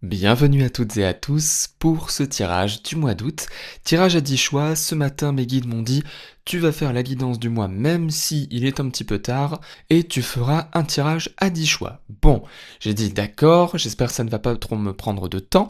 Bienvenue à toutes et à tous pour ce tirage du mois d'août. Tirage à 10 choix, ce matin mes guides m'ont dit tu vas faire la guidance du mois même si il est un petit peu tard et tu feras un tirage à 10 choix. Bon, j'ai dit d'accord, j'espère que ça ne va pas trop me prendre de temps.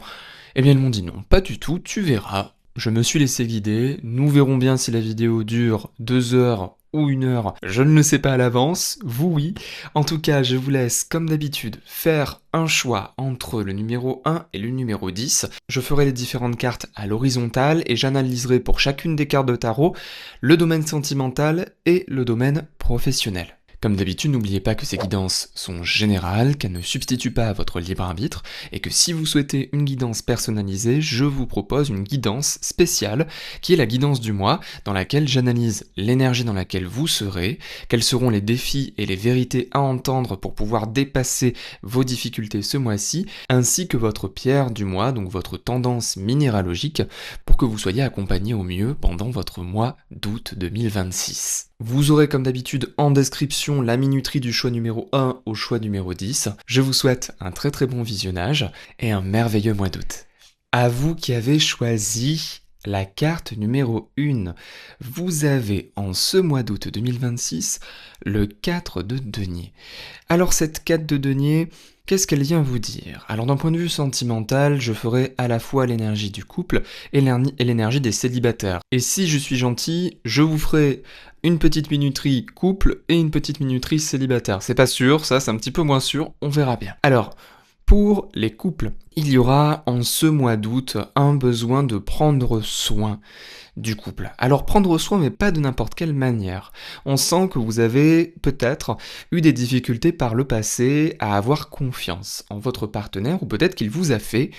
Eh bien ils m'ont dit non, pas du tout, tu verras. Je me suis laissé guider, nous verrons bien si la vidéo dure 2 heures ou 1 heure, je ne le sais pas à l'avance, vous oui. En tout cas, je vous laisse, comme d'habitude, faire un choix entre le numéro 1 et le numéro 10. Je ferai les différentes cartes à l'horizontale et j'analyserai pour chacune des cartes de tarot le domaine sentimental et le domaine professionnel. Comme d'habitude, n'oubliez pas que ces guidances sont générales, qu'elles ne substituent pas à votre libre arbitre, et que si vous souhaitez une guidance personnalisée, je vous propose une guidance spéciale, qui est la guidance du mois, dans laquelle j'analyse l'énergie dans laquelle vous serez, quels seront les défis et les vérités à entendre pour pouvoir dépasser vos difficultés ce mois-ci, ainsi que votre pierre du mois, donc votre tendance minéralogique, pour que vous soyez accompagné au mieux pendant votre mois d'août 2026. Vous aurez comme d'habitude en description la minuterie du choix numéro 1 au choix numéro 10. Je vous souhaite un très très bon visionnage et un merveilleux mois d'août. À vous qui avez choisi la carte numéro 1, vous avez en ce mois d'août 2026 le 4 de denier. Alors cette 4 de denier, qu'est-ce qu'elle vient vous dire? Alors d'un point de vue sentimental, je ferai à la fois l'énergie du couple et l'énergie des célibataires. Et si je suis gentil, je vous ferai une petite minuterie couple et une petite minuterie célibataire. C'est pas sûr, ça c'est un petit peu moins sûr, on verra bien. Alors, pour les couples, il y aura en ce mois d'août un besoin de prendre soin du couple. Alors prendre soin, mais pas de n'importe quelle manière. On sent que vous avez peut-être eu des difficultés par le passé à avoir confiance en votre partenaire, ou peut-être qu'il vous a fait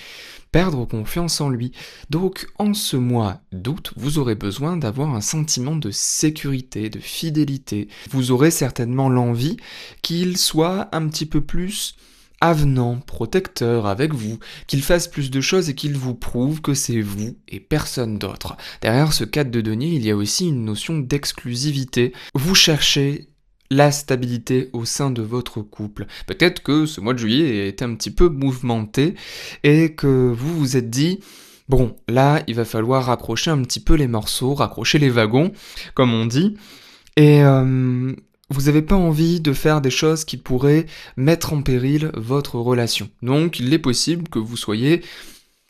perdre confiance en lui. Donc en ce mois d'août, vous aurez besoin d'avoir un sentiment de sécurité, de fidélité. Vous aurez certainement l'envie qu'il soit un petit peu plus avenant, protecteur avec vous, qu'il fasse plus de choses et qu'il vous prouve que c'est vous et personne d'autre. Derrière ce 4 de denier, il y a aussi une notion d'exclusivité. Vous cherchez la stabilité au sein de votre couple. Peut-être que ce mois de juillet a été un petit peu mouvementé et que vous vous êtes dit bon, là, il va falloir raccrocher un petit peu les morceaux, raccrocher les wagons, comme on dit, et vous n'avez pas envie de faire des choses qui pourraient mettre en péril votre relation. Donc il est possible que vous soyez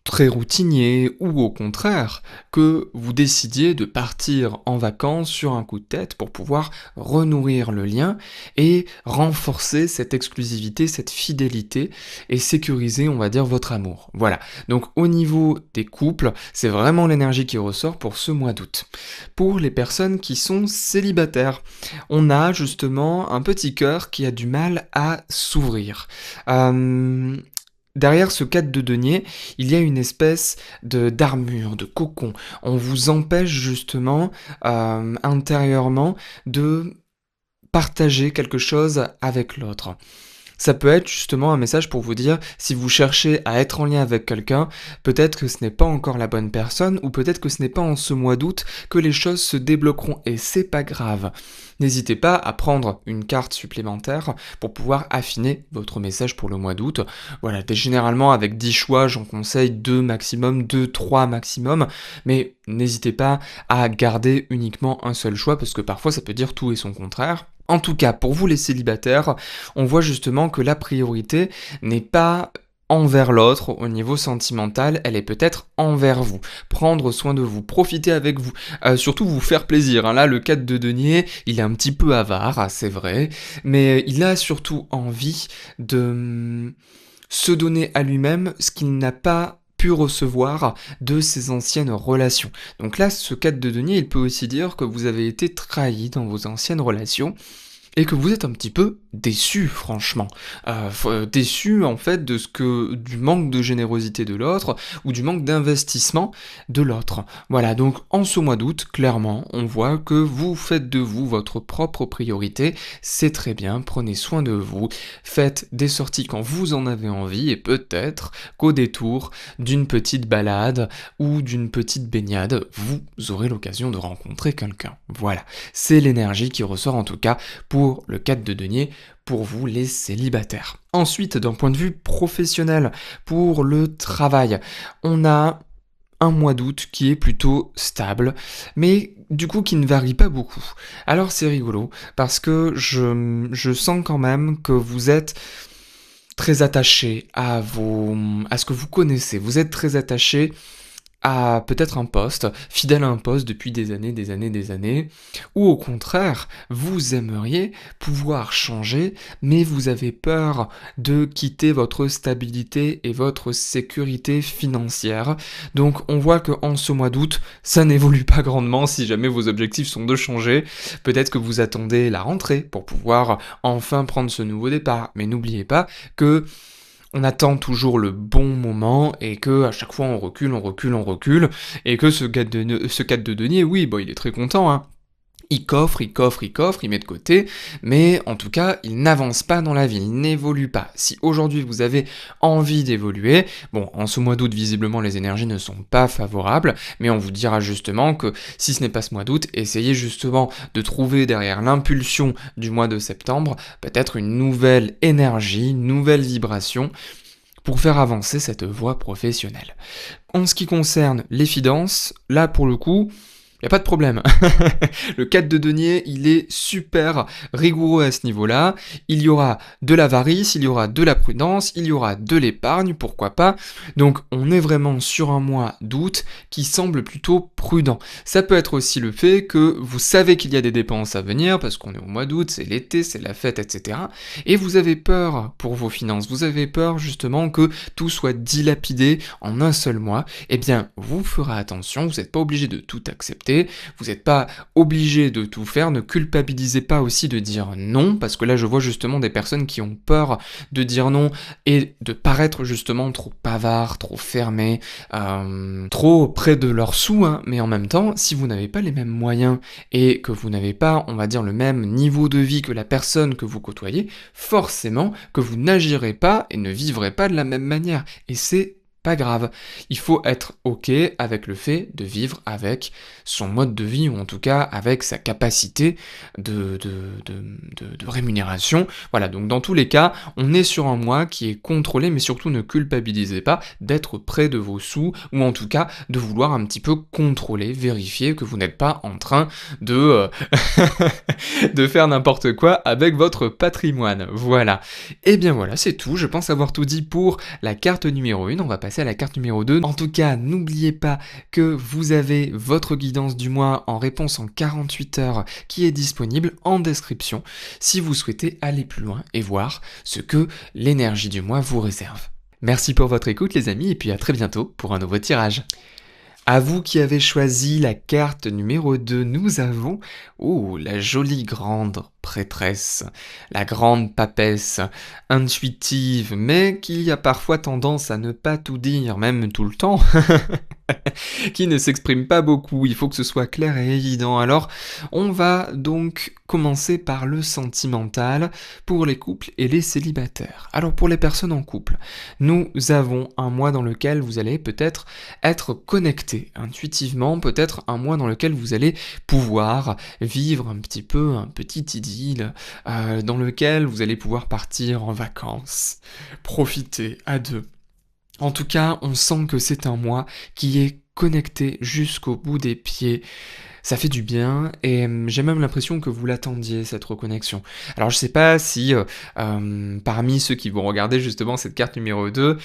très routinier ou au contraire que vous décidiez de partir en vacances sur un coup de tête pour pouvoir renourrir le lien et renforcer cette exclusivité, cette fidélité et sécuriser, on va dire, votre amour. Voilà. Donc au niveau des couples, c'est vraiment l'énergie qui ressort pour ce mois d'août. Pour les personnes qui sont célibataires, on a justement un petit cœur qui a du mal à s'ouvrir. Derrière ce 4 de denier, il y a une espèce d'armure, de cocon. On vous empêche justement intérieurement de partager quelque chose avec l'autre. Ça peut être justement un message pour vous dire, si vous cherchez à être en lien avec quelqu'un, peut-être que ce n'est pas encore la bonne personne, ou peut-être que ce n'est pas en ce mois d'août que les choses se débloqueront, et c'est pas grave. N'hésitez pas à prendre une carte supplémentaire pour pouvoir affiner votre message pour le mois d'août. Voilà, généralement avec 10 choix, j'en conseille 2 maximum, 2, 3 maximum, mais n'hésitez pas à garder uniquement un seul choix, parce que parfois ça peut dire tout et son contraire. En tout cas, pour vous les célibataires, on voit justement que la priorité n'est pas envers l'autre au niveau sentimental, elle est peut-être envers vous. Prendre soin de vous, profiter avec vous, surtout vous faire plaisir. Hein. Là, le 4 de denier, il est un petit peu avare, c'est vrai, mais il a surtout envie de se donner à lui-même ce qu'il n'a pas pu recevoir de ses anciennes relations. Donc là, ce 4 de denier, il peut aussi dire que vous avez été trahi dans vos anciennes relations et que vous êtes un petit peu déçu, franchement. Déçu, en fait, du manque de générosité de l'autre, ou du manque d'investissement de l'autre. Voilà, donc en ce mois d'août, clairement, on voit que vous faites de vous votre propre priorité, c'est très bien, prenez soin de vous, faites des sorties quand vous en avez envie, et peut-être qu'au détour d'une petite balade, ou d'une petite baignade, vous aurez l'occasion de rencontrer quelqu'un. Voilà, c'est l'énergie qui ressort en tout cas pour pour le 4 de denier, pour vous les célibataires. Ensuite, d'un point de vue professionnel, pour le travail, on a un mois d'août qui est plutôt stable, mais du coup qui ne varie pas beaucoup. Alors c'est rigolo, parce que je sens quand même que vous êtes très attaché à ce que vous connaissez. Vous êtes très attaché à peut-être un poste, fidèle à un poste depuis des années, ou au contraire, vous aimeriez pouvoir changer, mais vous avez peur de quitter votre stabilité et votre sécurité financière. Donc on voit qu'en ce mois d'août, ça n'évolue pas grandement si jamais vos objectifs sont de changer. Peut-être que vous attendez la rentrée pour pouvoir enfin prendre ce nouveau départ, mais n'oubliez pas que on attend toujours le bon moment et que à chaque fois on recule et que ce 4 de denier, oui, bon, il est très content, hein. Il coffre, il met de côté, mais en tout cas, il n'avance pas dans la vie, il n'évolue pas. Si aujourd'hui vous avez envie d'évoluer, bon, en ce mois d'août, visiblement, les énergies ne sont pas favorables, mais on vous dira justement que si ce n'est pas ce mois d'août, essayez justement de trouver derrière l'impulsion du mois de septembre, peut-être une nouvelle énergie, une nouvelle vibration, pour faire avancer cette voie professionnelle. En ce qui concerne les finances, là pour le coup, il n'y a pas de problème. Le 4 de denier, il est super rigoureux à ce niveau-là. Il y aura de l'avarice, il y aura de la prudence, il y aura de l'épargne, pourquoi pas. Donc on est vraiment sur un mois d'août qui semble plutôt prudent. Ça peut être aussi le fait que vous savez qu'il y a des dépenses à venir, parce qu'on est au mois d'août, c'est l'été, c'est la fête, etc. Et vous avez peur pour vos finances, vous avez peur justement que tout soit dilapidé en un seul mois. Eh bien, vous ferez attention, vous n'êtes pas obligé de tout accepter. Vous n'êtes pas obligé de tout faire, ne culpabilisez pas aussi de dire non, parce que là je vois justement des personnes qui ont peur de dire non et de paraître justement trop bavard, trop fermé, trop près de leurs sous, hein, mais en même temps, si vous n'avez pas les mêmes moyens et que vous n'avez pas, on va dire, le même niveau de vie que la personne que vous côtoyez, forcément que vous n'agirez pas et ne vivrez pas de la même manière. Et c'est pas grave, il faut être ok avec le fait de vivre avec son mode de vie, ou en tout cas avec sa capacité de rémunération. Voilà, donc dans tous les cas, on est sur un mois qui est contrôlé, mais surtout ne culpabilisez pas d'être près de vos sous, ou en tout cas de vouloir un petit peu contrôler, vérifier que vous n'êtes pas en train de, de faire n'importe quoi avec votre patrimoine. Voilà. Et bien voilà, c'est tout, je pense avoir tout dit pour la carte numéro 1, on va passer à la carte numéro 2. En tout cas, n'oubliez pas que vous avez votre guidance du mois en réponse en 48 heures qui est disponible en description si vous souhaitez aller plus loin et voir ce que l'énergie du mois vous réserve. Merci pour votre écoute les amis et puis à très bientôt pour un nouveau tirage. À vous qui avez choisi la carte numéro 2, nous avons la jolie grande prêtresse, la grande papesse, intuitive, mais qui a parfois tendance à ne pas tout dire, même tout le temps, qui ne s'exprime pas beaucoup, il faut que ce soit clair et évident. Alors, on va donc commencer par le sentimental pour les couples et les célibataires. Alors, pour les personnes en couple, nous avons un mois dans lequel vous allez peut-être être connecté intuitivement, peut-être un mois dans lequel vous allez pouvoir vivre un petit peu un petit idylle, dans lequel vous allez pouvoir partir en vacances, profiter à deux. En tout cas, on sent que c'est un mois qui est connecté jusqu'au bout des pieds. Ça fait du bien et j'ai même l'impression que vous l'attendiez, cette reconnexion. Alors je sais pas si parmi ceux qui vont regarder justement cette carte numéro 2,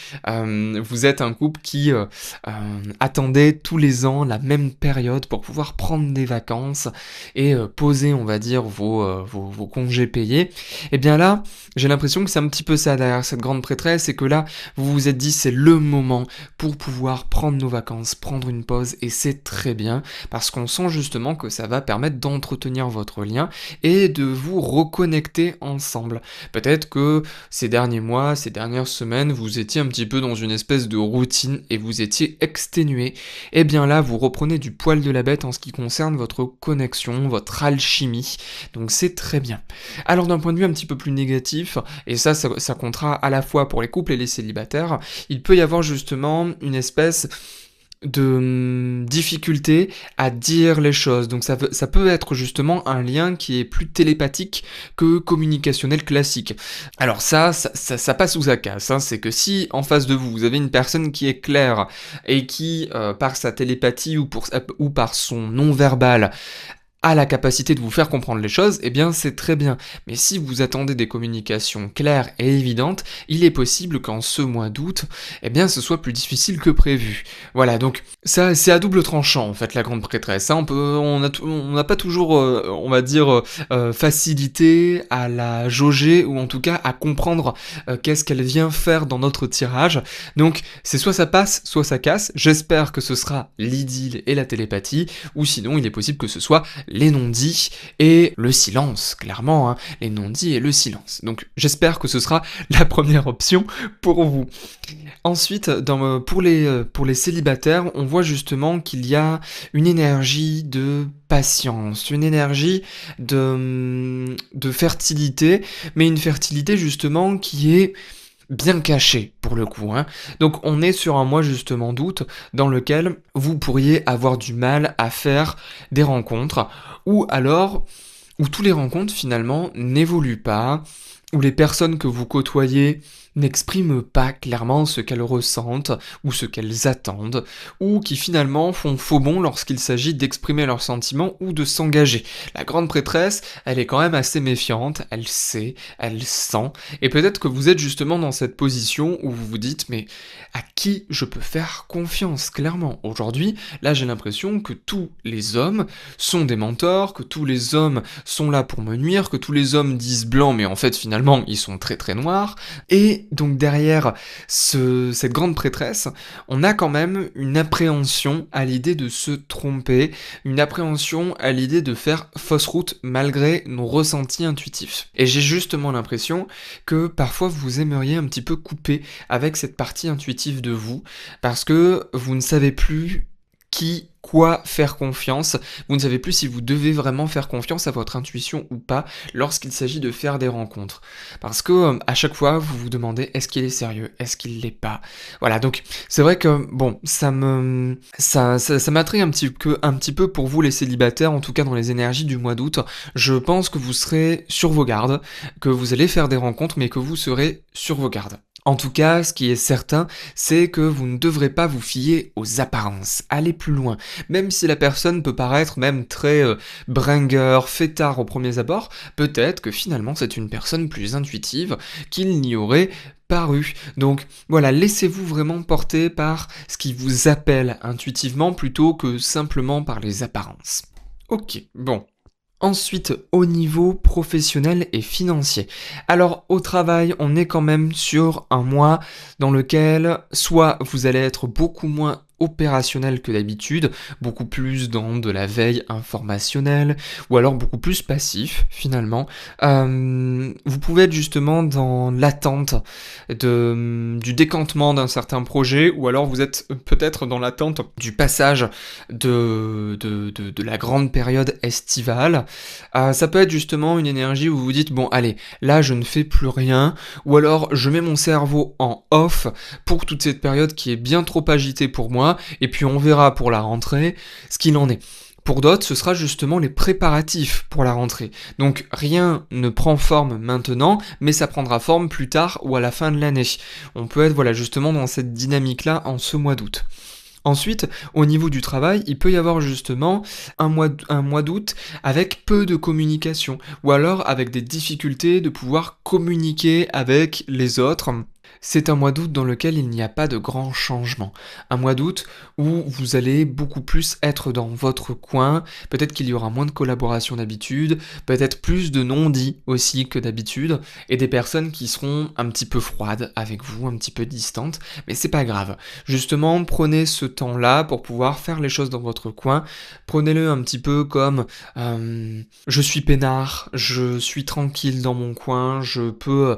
vous êtes un couple qui attendait tous les ans la même période pour pouvoir prendre des vacances et poser, on va dire, vos congés payés. Et bien là, j'ai l'impression que c'est un petit peu ça derrière cette grande prêtresse et que là, vous vous êtes dit c'est le moment pour pouvoir prendre nos vacances, prendre une pause et c'est très bien parce qu'on sent justement que ça va permettre d'entretenir votre lien et de vous reconnecter ensemble. Peut-être que ces derniers mois, ces dernières semaines, vous étiez un petit peu dans une espèce de routine et vous étiez exténué. Et bien là, vous reprenez du poil de la bête en ce qui concerne votre connexion, votre alchimie. Donc c'est très bien. Alors d'un point de vue un petit peu plus négatif, et ça comptera à la fois pour les couples et les célibataires, il peut y avoir justement une espèce difficulté à dire les choses. Donc ça peut être justement un lien qui est plus télépathique que communicationnel classique. Alors ça passe ou ça casse, hein. C'est que si en face de vous, vous avez une personne qui est claire et qui, par sa télépathie ou par son non-verbal, a la capacité de vous faire comprendre les choses, eh bien c'est très bien. Mais si vous attendez des communications claires et évidentes, il est possible qu'en ce mois d'août, eh bien ce soit plus difficile que prévu. Voilà, donc ça c'est à double tranchant en fait la grande prêtresse. Hein. On n'a pas toujours, on va dire, facilité à la jauger ou en tout cas à comprendre qu'est-ce qu'elle vient faire dans notre tirage. Donc c'est soit ça passe, soit ça casse. J'espère que ce sera l'idylle et la télépathie, ou sinon il est possible que ce soit les non-dits et le silence, clairement, hein, les non-dits et le silence. Donc j'espère que ce sera la première option pour vous. Ensuite, pour les célibataires, on voit justement qu'il y a une énergie de patience, une énergie de fertilité, mais une fertilité justement qui est bien caché pour le coup, hein. Donc on est sur un mois justement d'août dans lequel vous pourriez avoir du mal à faire des rencontres, ou alors où tous les rencontres finalement n'évoluent pas, où les personnes que vous côtoyez n'expriment pas clairement ce qu'elles ressentent ou ce qu'elles attendent, ou qui finalement font faux bond lorsqu'il s'agit d'exprimer leurs sentiments ou de s'engager. La grande prêtresse, elle est quand même assez méfiante, elle sait, elle sent, et peut-être que vous êtes justement dans cette position où vous vous dites mais à qui je peux faire confiance clairement? Aujourd'hui, là j'ai l'impression que tous les hommes sont des mentors, que tous les hommes sont là pour me nuire, que tous les hommes disent blanc mais en fait finalement ils sont très très noirs, et donc derrière cette grande prêtresse, on a quand même une appréhension à l'idée de se tromper, une appréhension à l'idée de faire fausse route malgré nos ressentis intuitifs. Et j'ai justement l'impression que parfois vous aimeriez un petit peu couper avec cette partie intuitive de vous, parce que vous ne savez plus quoi faire confiance, vous ne savez plus si vous devez vraiment faire confiance à votre intuition ou pas lorsqu'il s'agit de faire des rencontres. Parce que à chaque fois, vous vous demandez est-ce qu'il est sérieux, est-ce qu'il l'est pas. Voilà, donc c'est vrai que bon, ça m'attriste un petit peu pour vous les célibataires, en tout cas dans les énergies du mois d'août. Je pense que vous serez sur vos gardes, que vous allez faire des rencontres, mais que vous serez sur vos gardes. En tout cas, ce qui est certain, c'est que vous ne devrez pas vous fier aux apparences. Allez plus loin. Même si la personne peut paraître même très bringueur, fêtard au premier abord, peut-être que finalement c'est une personne plus intuitive qu'il n'y aurait paru. Donc voilà, laissez-vous vraiment porter par ce qui vous appelle intuitivement plutôt que simplement par les apparences. Ok, bon. Ensuite, au niveau professionnel et financier. Alors, au travail, on est quand même sur un mois dans lequel soit vous allez être beaucoup moins opérationnel que d'habitude, beaucoup plus dans de la veille informationnelle, ou alors beaucoup plus passif finalement. Vous pouvez être justement dans l'attente du décantement d'un certain projet, ou alors vous êtes peut-être dans l'attente du passage de la grande période estivale. Ça peut être justement une énergie où vous vous dites, bon allez, là je ne fais plus rien, ou alors je mets mon cerveau en off pour toute cette période qui est bien trop agitée pour moi, et puis on verra pour la rentrée ce qu'il en est. Pour d'autres, ce sera justement les préparatifs pour la rentrée. Donc rien ne prend forme maintenant, mais ça prendra forme plus tard ou à la fin de l'année. On peut être justement dans cette dynamique-là en ce mois d'août. Ensuite, au niveau du travail, il peut y avoir justement un mois d'août avec peu de communication, ou alors avec des difficultés de pouvoir communiquer avec les autres. C'est un mois d'août dans lequel il n'y a pas de grands changements. Un mois d'août où vous allez beaucoup plus être dans votre coin, peut-être qu'il y aura moins de collaboration d'habitude, peut-être plus de non-dits aussi que d'habitude, et des personnes qui seront un petit peu froides avec vous, un petit peu distantes, mais c'est pas grave. Justement, prenez ce temps-là pour pouvoir faire les choses dans votre coin, prenez-le un petit peu comme je suis peinard, je suis tranquille dans mon coin, je peux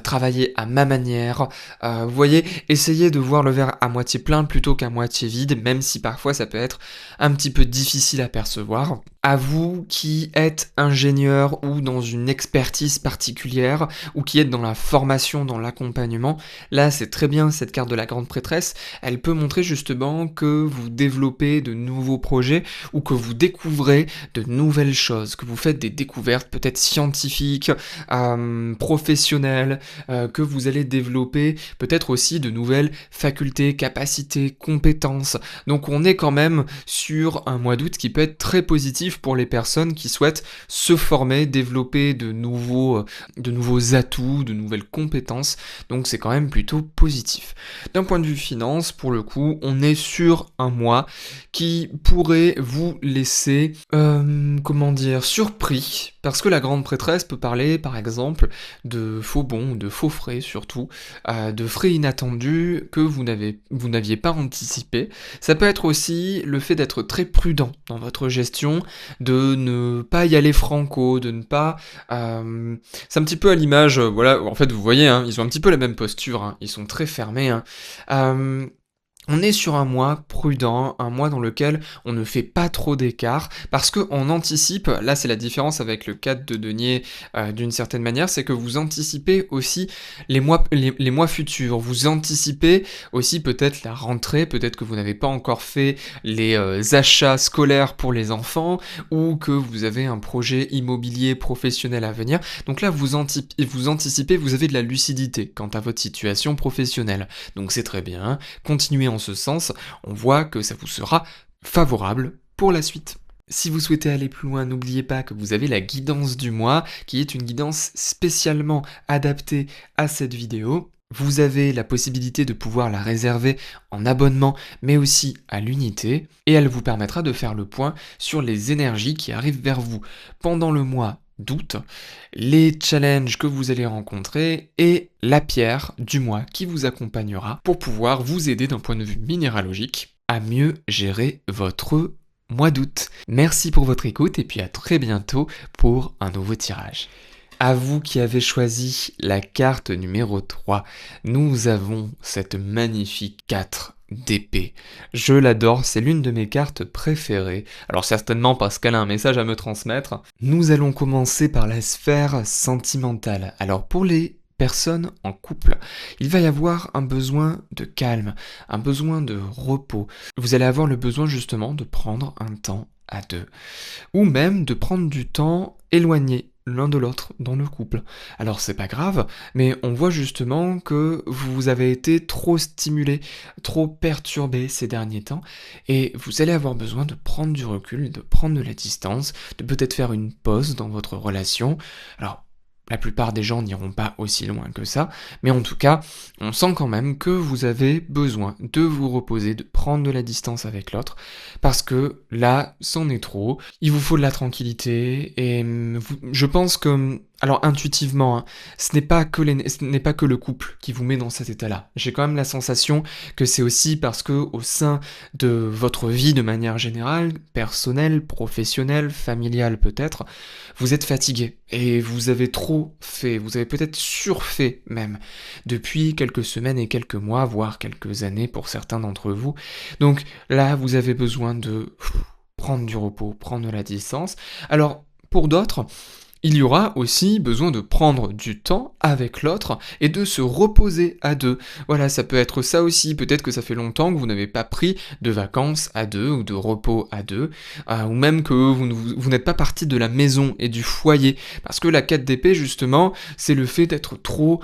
travailler à ma manière, mer. Vous voyez, essayez de voir le verre à moitié plein plutôt qu'à moitié vide, même si parfois ça peut être un petit peu difficile à percevoir. À vous qui êtes ingénieur ou dans une expertise particulière, ou qui êtes dans la formation, dans l'accompagnement, là c'est très bien cette carte de la grande prêtresse, elle peut montrer justement que vous développez de nouveaux projets ou que vous découvrez de nouvelles choses, que vous faites des découvertes peut-être scientifiques, professionnelles, que vous allez développer peut-être aussi de nouvelles facultés, capacités, compétences. Donc on est quand même sur un mois d'août qui peut être très positif pour les personnes qui souhaitent se former, développer de nouveaux atouts, de nouvelles compétences. Donc c'est quand même plutôt positif. D'un point de vue finance, pour le coup, on est sur un mois qui pourrait vous laisser, surpris, parce que la grande prêtresse peut parler, par exemple, de faux bons, de faux frais surtout, de frais inattendus que vous n'aviez pas anticipé. Ça peut être aussi le fait d'être très prudent dans votre gestion, de ne pas y aller franco, de ne pas... c'est un petit peu à l'image, voilà, en fait vous voyez, hein, ils ont un petit peu la même posture, hein, ils sont très fermés, hein. On est sur un mois prudent, un mois dans lequel on ne fait pas trop d'écart, parce qu'on anticipe, là c'est la différence avec le 4 de denier d'une certaine manière, c'est que vous anticipez aussi les mois futurs, vous anticipez aussi peut-être la rentrée, peut-être que vous n'avez pas encore fait les achats scolaires pour les enfants, ou que vous avez un projet immobilier professionnel à venir, donc là vous anticipez, vous avez de la lucidité quant à votre situation professionnelle, donc c'est très bien, continuez en ce sens, on voit que ça vous sera favorable pour la suite. Si vous souhaitez aller plus loin, n'oubliez pas que vous avez la guidance du mois, qui est une guidance spécialement adaptée à cette vidéo. Vous avez la possibilité de pouvoir la réserver en abonnement, mais aussi à l'unité, et elle vous permettra de faire le point sur les énergies qui arrivent vers vous pendant le mois d'août, les challenges que vous allez rencontrer et la pierre du mois qui vous accompagnera pour pouvoir vous aider d'un point de vue minéralogique à mieux gérer votre mois d'août. Merci pour votre écoute et puis à très bientôt pour un nouveau tirage. À vous qui avez choisi la carte numéro 3, nous avons cette magnifique 4 d'épée. Je l'adore, c'est l'une de mes cartes préférées. Alors certainement parce qu'elle a un message à me transmettre. Nous allons commencer par la sphère sentimentale. Alors pour les personnes en couple, il va y avoir un besoin de calme, un besoin de repos. Vous allez avoir le besoin justement de prendre un temps à deux, ou même de prendre du temps éloigné l'un de l'autre dans le couple. Alors c'est pas grave, mais on voit justement que vous avez été trop stimulé, trop perturbé ces derniers temps, et vous allez avoir besoin de prendre du recul, de prendre de la distance, de peut-être faire une pause dans votre relation. Alors, la plupart des gens n'iront pas aussi loin que ça, mais en tout cas, on sent quand même que vous avez besoin de vous reposer, de prendre de la distance avec l'autre, parce que là, c'en est trop, il vous faut de la tranquillité, et je pense que, alors intuitivement, hein, ce n'est pas que le couple qui vous met dans cet état-là. J'ai quand même la sensation que c'est aussi parce que au sein de votre vie de manière générale, personnelle, professionnelle, familiale peut-être, vous êtes fatigué et vous avez trop fait, vous avez peut-être surfait même depuis quelques semaines et quelques mois, voire quelques années pour certains d'entre vous. Donc là, vous avez besoin de prendre du repos, prendre de la distance. Alors, pour d'autres, il y aura aussi besoin de prendre du temps avec l'autre et de se reposer à deux. Voilà, ça peut être ça aussi. Peut-être que ça fait longtemps que vous n'avez pas pris de vacances à deux ou de repos à deux, ou même que vous n'êtes pas parti de la maison et du foyer. Parce que la 4 d'épée, justement, c'est le fait d'être trop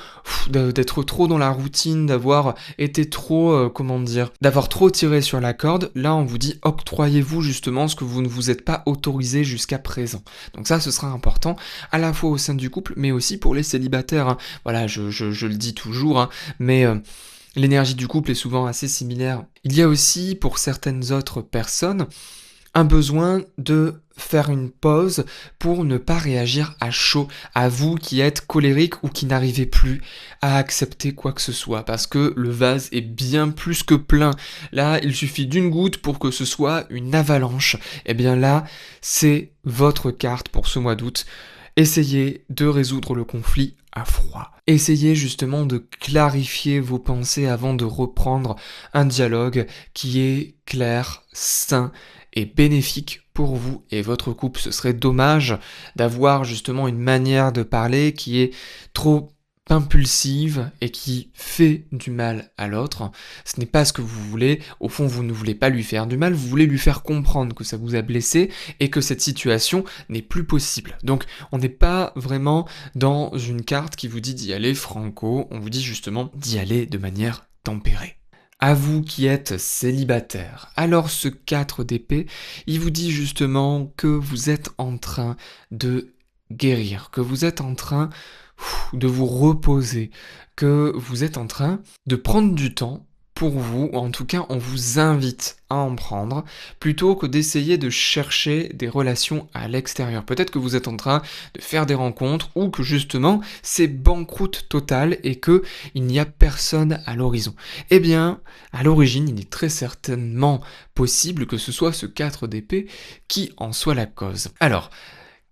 dans la routine, d'avoir été trop, d'avoir trop tiré sur la corde. Là, on vous dit, octroyez-vous justement ce que vous ne vous êtes pas autorisé jusqu'à présent. Donc ça, ce sera important, à la fois au sein du couple, mais aussi pour les célibataires, hein. Voilà, je le dis toujours, hein, mais l'énergie du couple est souvent assez similaire. Il y a aussi, pour certaines autres personnes, un besoin de faire une pause pour ne pas réagir à chaud, à vous qui êtes colérique ou qui n'arrivez plus à accepter quoi que ce soit, parce que le vase est bien plus que plein. Là, il suffit d'une goutte pour que ce soit une avalanche. Et bien là, c'est votre carte pour ce mois d'août. Essayez de résoudre le conflit à froid. Essayez justement de clarifier vos pensées avant de reprendre un dialogue qui est clair, sain et bénéfique pour vous et votre couple. Ce serait dommage d'avoir justement une manière de parler qui est trop impulsive et qui fait du mal à l'autre. Ce n'est pas ce que vous voulez. Au fond, vous ne voulez pas lui faire du mal, vous voulez lui faire comprendre que ça vous a blessé et que cette situation n'est plus possible. Donc, on n'est pas vraiment dans une carte qui vous dit d'y aller franco, on vous dit justement d'y aller de manière tempérée. À vous qui êtes célibataire, alors ce 4 d'épée, il vous dit justement que vous êtes en train de guérir, que vous êtes en train de vous reposer, que vous êtes en train de prendre du temps pour vous, ou en tout cas on vous invite à en prendre, plutôt que d'essayer de chercher des relations à l'extérieur. Peut-être que vous êtes en train de faire des rencontres, ou que justement c'est banqueroute totale et que il n'y a personne à l'horizon. Eh bien, à l'origine, il est très certainement possible que ce soit ce 4 d'épée qui en soit la cause. Alors,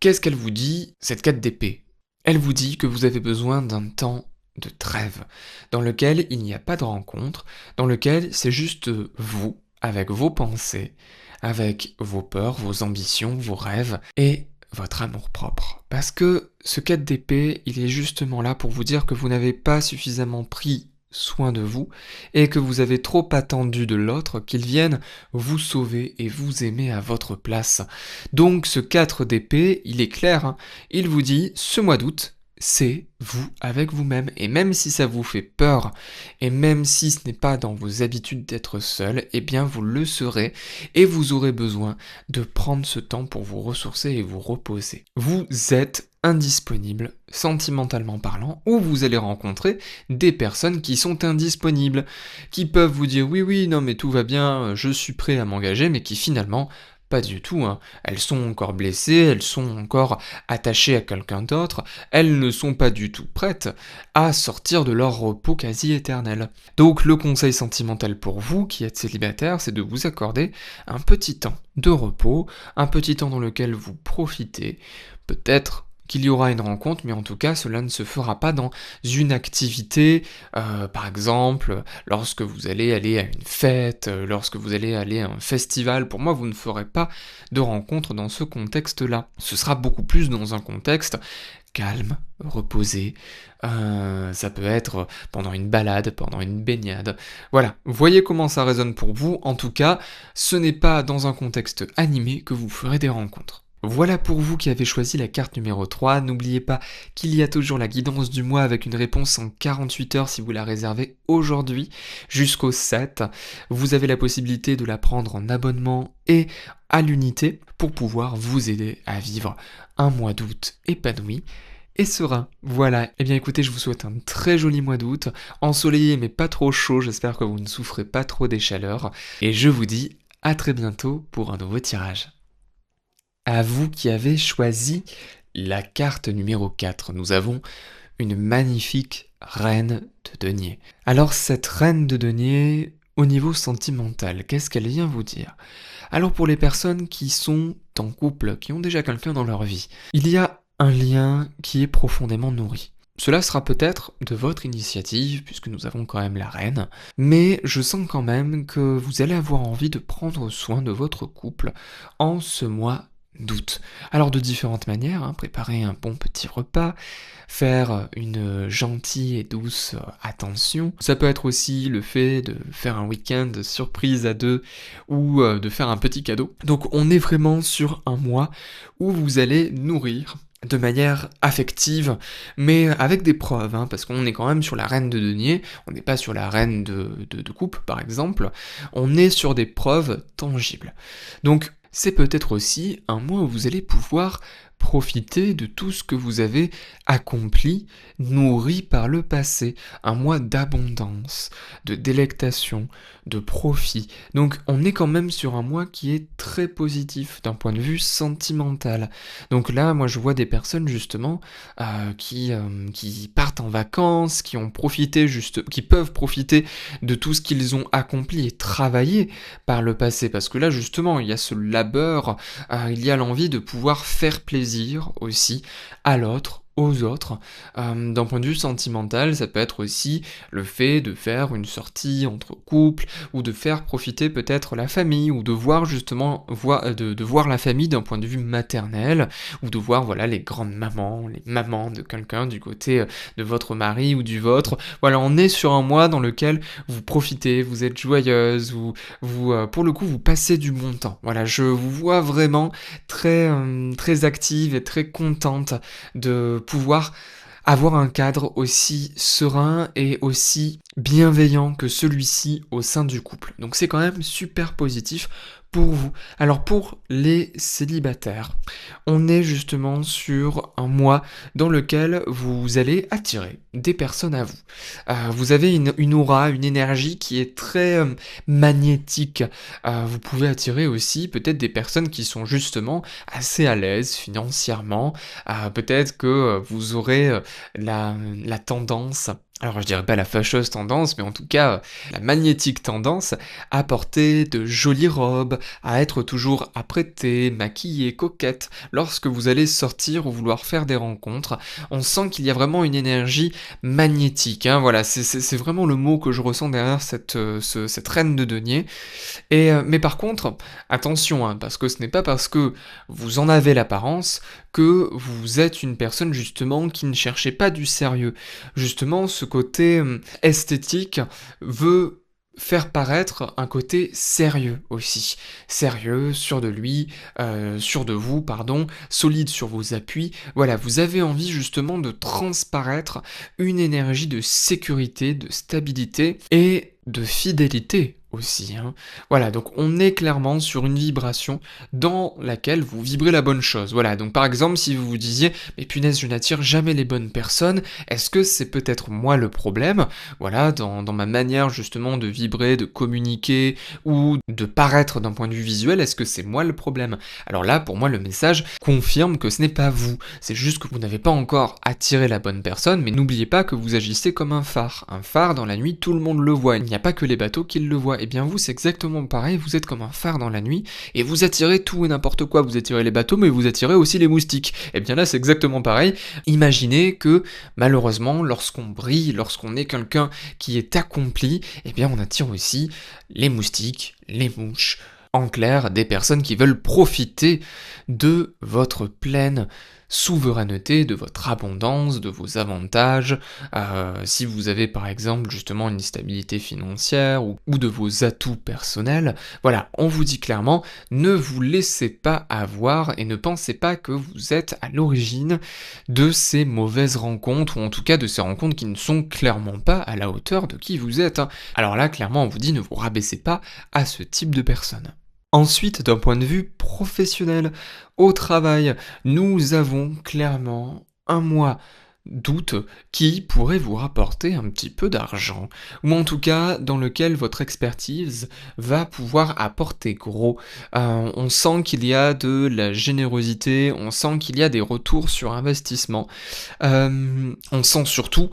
qu'est-ce qu'elle vous dit, cette 4 d'épée ? Elle vous dit que vous avez besoin d'un temps de trêve, dans lequel il n'y a pas de rencontre, dans lequel c'est juste vous, avec vos pensées, avec vos peurs, vos ambitions, vos rêves, et votre amour-propre. Parce que ce 4 d'épée, il est justement là pour vous dire que vous n'avez pas suffisamment pris soin de vous, et que vous avez trop attendu de l'autre qu'il vienne vous sauver et vous aimer à votre place. Donc ce 4 d'épée, il est clair, hein, il vous dit, ce mois d'août, c'est vous avec vous-même, et même si ça vous fait peur, et même si ce n'est pas dans vos habitudes d'être seul, eh bien vous le serez, et vous aurez besoin de prendre ce temps pour vous ressourcer et vous reposer. Vous êtes indisponible, sentimentalement parlant, ou vous allez rencontrer des personnes qui sont indisponibles, qui peuvent vous dire oui, non mais tout va bien, je suis prêt à m'engager, mais qui finalement pas du tout, hein. Elles sont encore blessées, elles sont encore attachées à quelqu'un d'autre, elles ne sont pas du tout prêtes à sortir de leur repos quasi éternel. Donc le conseil sentimental pour vous qui êtes célibataire, c'est de vous accorder un petit temps de repos, un petit temps dans lequel vous profitez, peut-être qu'il y aura une rencontre, mais en tout cas, cela ne se fera pas dans une activité, par exemple, lorsque vous allez aller à une fête, lorsque vous allez aller à un festival. Pour moi, vous ne ferez pas de rencontre dans ce contexte-là. Ce sera beaucoup plus dans un contexte calme, reposé, ça peut être pendant une balade, pendant une baignade. Voilà, voyez comment ça résonne pour vous. En tout cas, ce n'est pas dans un contexte animé que vous ferez des rencontres. Voilà pour vous qui avez choisi la carte numéro 3, n'oubliez pas qu'il y a toujours la guidance du mois avec une réponse en 48 heures si vous la réservez aujourd'hui jusqu'au 7. Vous avez la possibilité de la prendre en abonnement et à l'unité pour pouvoir vous aider à vivre un mois d'août épanoui et serein. Voilà, eh bien écoutez, je vous souhaite un très joli mois d'août, ensoleillé mais pas trop chaud, j'espère que vous ne souffrez pas trop des chaleurs, et je vous dis à très bientôt pour un nouveau tirage. À vous qui avez choisi la carte numéro 4, nous avons une magnifique reine de denier. Alors cette reine de denier, au niveau sentimental, qu'est-ce qu'elle vient vous dire ? Alors pour les personnes qui sont en couple, qui ont déjà quelqu'un dans leur vie, il y a un lien qui est profondément nourri. Cela sera peut-être de votre initiative, puisque nous avons quand même la reine, mais je sens quand même que vous allez avoir envie de prendre soin de votre couple en ce mois d'août. Alors de différentes manières, hein, préparer un bon petit repas, faire une gentille et douce attention. Ça peut être aussi le fait de faire un week-end surprise à deux ou de faire un petit cadeau. Donc on est vraiment sur un mois où vous allez nourrir de manière affective, mais avec des preuves, hein, parce qu'on est quand même sur la reine de denier, on n'est pas sur la reine de coupe par exemple, on est sur des preuves tangibles. Donc c'est peut-être aussi un mois où vous allez pouvoir profiter de tout ce que vous avez accompli, nourri par le passé, un mois d'abondance, de délectation, de profit. Donc on est quand même sur un mois qui est très positif d'un point de vue sentimental. Donc là, moi je vois des personnes justement qui partent en vacances, qui ont profité qui peuvent profiter de tout ce qu'ils ont accompli et travaillé par le passé, parce que là justement il y a ce labeur, il y a l'envie de pouvoir faire plaisir plaisir aussi à l'autre, aux autres. D'un point de vue sentimental, ça peut être aussi le fait de faire une sortie entre couples ou de faire profiter peut-être la famille ou de voir justement de voir la famille d'un point de vue maternel ou de voir voilà les grandes mamans, les mamans de quelqu'un du côté de votre mari ou du vôtre. Voilà, on est sur un mois dans lequel vous profitez, vous êtes joyeuse, pour le coup vous passez du bon temps. Voilà, je vous vois vraiment très active et très contente de pouvoir avoir un cadre aussi serein et aussi bienveillant que celui-ci au sein du couple. Donc c'est quand même super positif pour vous. Alors pour les célibataires, on est justement sur un mois dans lequel vous allez attirer des personnes à vous. Vous avez une aura, une énergie qui est très magnétique. Vous pouvez attirer aussi peut-être des personnes qui sont justement assez à l'aise financièrement. Peut-être que vous aurez la tendance, alors je dirais pas la fâcheuse tendance, mais en tout cas la magnétique tendance à porter de jolies robes, à être toujours apprêtée, maquillée, coquette, lorsque vous allez sortir ou vouloir faire des rencontres. On sent qu'il y a vraiment une énergie magnétique, hein, voilà, c'est vraiment le mot que je ressens derrière cette reine de denier. Mais par contre, attention, hein, parce que ce n'est pas parce que vous en avez l'apparence que vous êtes une personne justement qui ne cherchez pas du sérieux. Justement, ce côté esthétique veut faire paraître un côté sérieux aussi. Sérieux, sûr de lui, sûr de vous, pardon, solide sur vos appuis. Voilà, vous avez envie justement de transparaître une énergie de sécurité, de stabilité et de fidélité aussi, hein. Voilà, donc on est clairement sur une vibration dans laquelle vous vibrez la bonne chose. Voilà, donc par exemple, si vous vous disiez «Mais punaise, je n'attire jamais les bonnes personnes, est-ce que c'est peut-être moi le problème?» Voilà, dans ma manière justement de vibrer, de communiquer ou de paraître d'un point de vue visuel, est-ce que c'est moi le problème? Alors là, pour moi, le message confirme que ce n'est pas vous. C'est juste que vous n'avez pas encore attiré la bonne personne, mais n'oubliez pas que vous agissez comme un phare. Un phare, dans la nuit, tout le monde le voit. Il n'y a pas que les bateaux qui le voient. Et bien vous, c'est exactement pareil, vous êtes comme un phare dans la nuit, et vous attirez tout et n'importe quoi. Vous attirez les bateaux, mais vous attirez aussi les moustiques. Et bien là, c'est exactement pareil. Imaginez que, malheureusement, lorsqu'on brille, lorsqu'on est quelqu'un qui est accompli, eh bien on attire aussi les moustiques, les mouches, en clair, des personnes qui veulent profiter de votre pleine souveraineté, de votre abondance, de vos avantages, si vous avez par exemple justement une stabilité financière ou de vos atouts personnels. Voilà, on vous dit clairement, ne vous laissez pas avoir et ne pensez pas que vous êtes à l'origine de ces mauvaises rencontres, ou en tout cas de ces rencontres qui ne sont clairement pas à la hauteur de qui vous êtes, hein. Alors là, clairement, on vous dit, ne vous rabaissez pas à ce type de personnes. Ensuite, d'un point de vue professionnel, au travail, nous avons clairement un mois d'août qui pourrait vous rapporter un petit peu d'argent, ou en tout cas dans lequel votre expertise va pouvoir apporter gros. On sent qu'il y a de la générosité, on sent qu'il y a des retours sur investissement, on sent surtout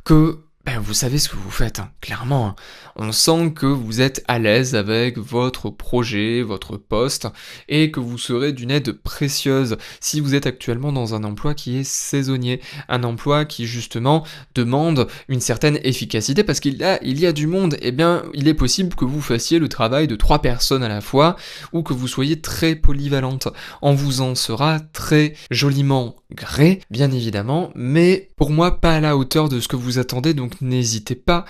que vous savez ce que vous faites, hein, clairement, hein. On sent que vous êtes à l'aise avec votre projet, votre poste, et que vous serez d'une aide précieuse si vous êtes actuellement dans un emploi qui est saisonnier, un emploi qui justement demande une certaine efficacité, parce qu'il y a du monde, eh bien il est possible que vous fassiez le travail de 3 personnes à la fois, ou que vous soyez très polyvalente. On vous en sera très joliment gré, bien évidemment, mais pour moi pas à la hauteur de ce que vous attendez, donc n'hésitez pas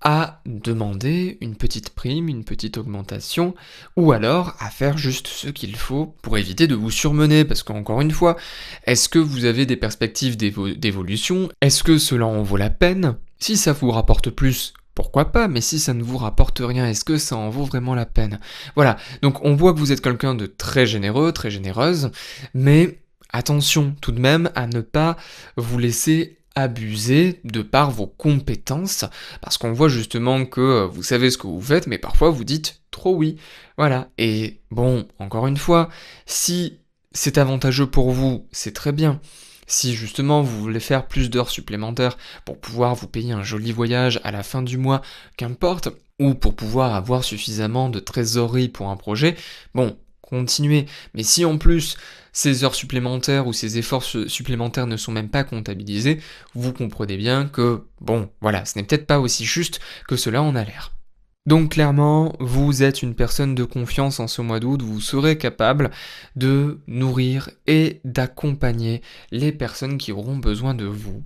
à demander une petite prime, une petite augmentation, ou alors à faire juste ce qu'il faut pour éviter de vous surmener, parce qu'encore une fois, est-ce que vous avez des perspectives d'évolution? Est-ce que cela en vaut la peine? Si ça vous rapporte plus, pourquoi pas, mais si ça ne vous rapporte rien, est-ce que ça en vaut vraiment la peine? Voilà, donc on voit que vous êtes quelqu'un de très généreux, très généreuse, mais attention tout de même à ne pas vous laisser abuser de par vos compétences, parce qu'on voit justement que vous savez ce que vous faites, mais parfois vous dites trop oui. Voilà, et bon, encore une fois, si c'est avantageux pour vous, c'est très bien. Si justement vous voulez faire plus d'heures supplémentaires pour pouvoir vous payer un joli voyage à la fin du mois, qu'importe, ou pour pouvoir avoir suffisamment de trésorerie pour un projet, bon, continuez. Mais si en plus ces heures supplémentaires ou ces efforts supplémentaires ne sont même pas comptabilisés, vous comprenez bien que, bon, voilà, ce n'est peut-être pas aussi juste que cela en a l'air. Donc clairement, vous êtes une personne de confiance en ce mois d'août, vous serez capable de nourrir et d'accompagner les personnes qui auront besoin de vous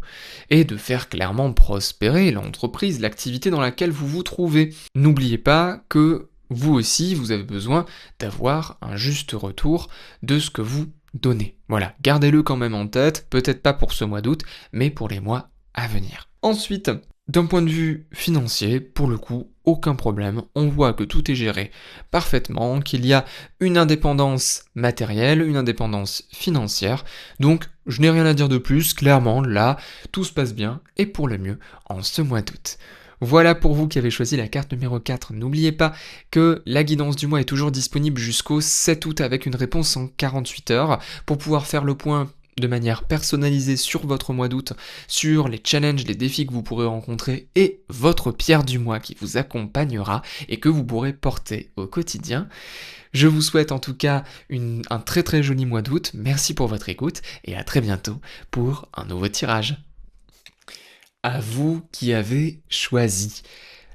et de faire clairement prospérer l'entreprise, l'activité dans laquelle vous vous trouvez. N'oubliez pas que vous aussi, vous avez besoin d'avoir un juste retour de ce que vous donnez. Voilà, gardez-le quand même en tête, peut-être pas pour ce mois d'août, mais pour les mois à venir. Ensuite, d'un point de vue financier, pour le coup, aucun problème, on voit que tout est géré parfaitement, qu'il y a une indépendance matérielle, une indépendance financière, donc je n'ai rien à dire de plus, clairement, là, tout se passe bien, et pour le mieux, en ce mois d'août. Voilà pour vous qui avez choisi la carte numéro 4. N'oubliez pas que la guidance du mois est toujours disponible jusqu'au 7 août avec une réponse en 48 heures pour pouvoir faire le point de manière personnalisée sur votre mois d'août, sur les challenges, les défis que vous pourrez rencontrer et votre pierre du mois qui vous accompagnera et que vous pourrez porter au quotidien. Je vous souhaite en tout cas un très très joli mois d'août, merci pour votre écoute et à très bientôt pour un nouveau tirage. À vous qui avez choisi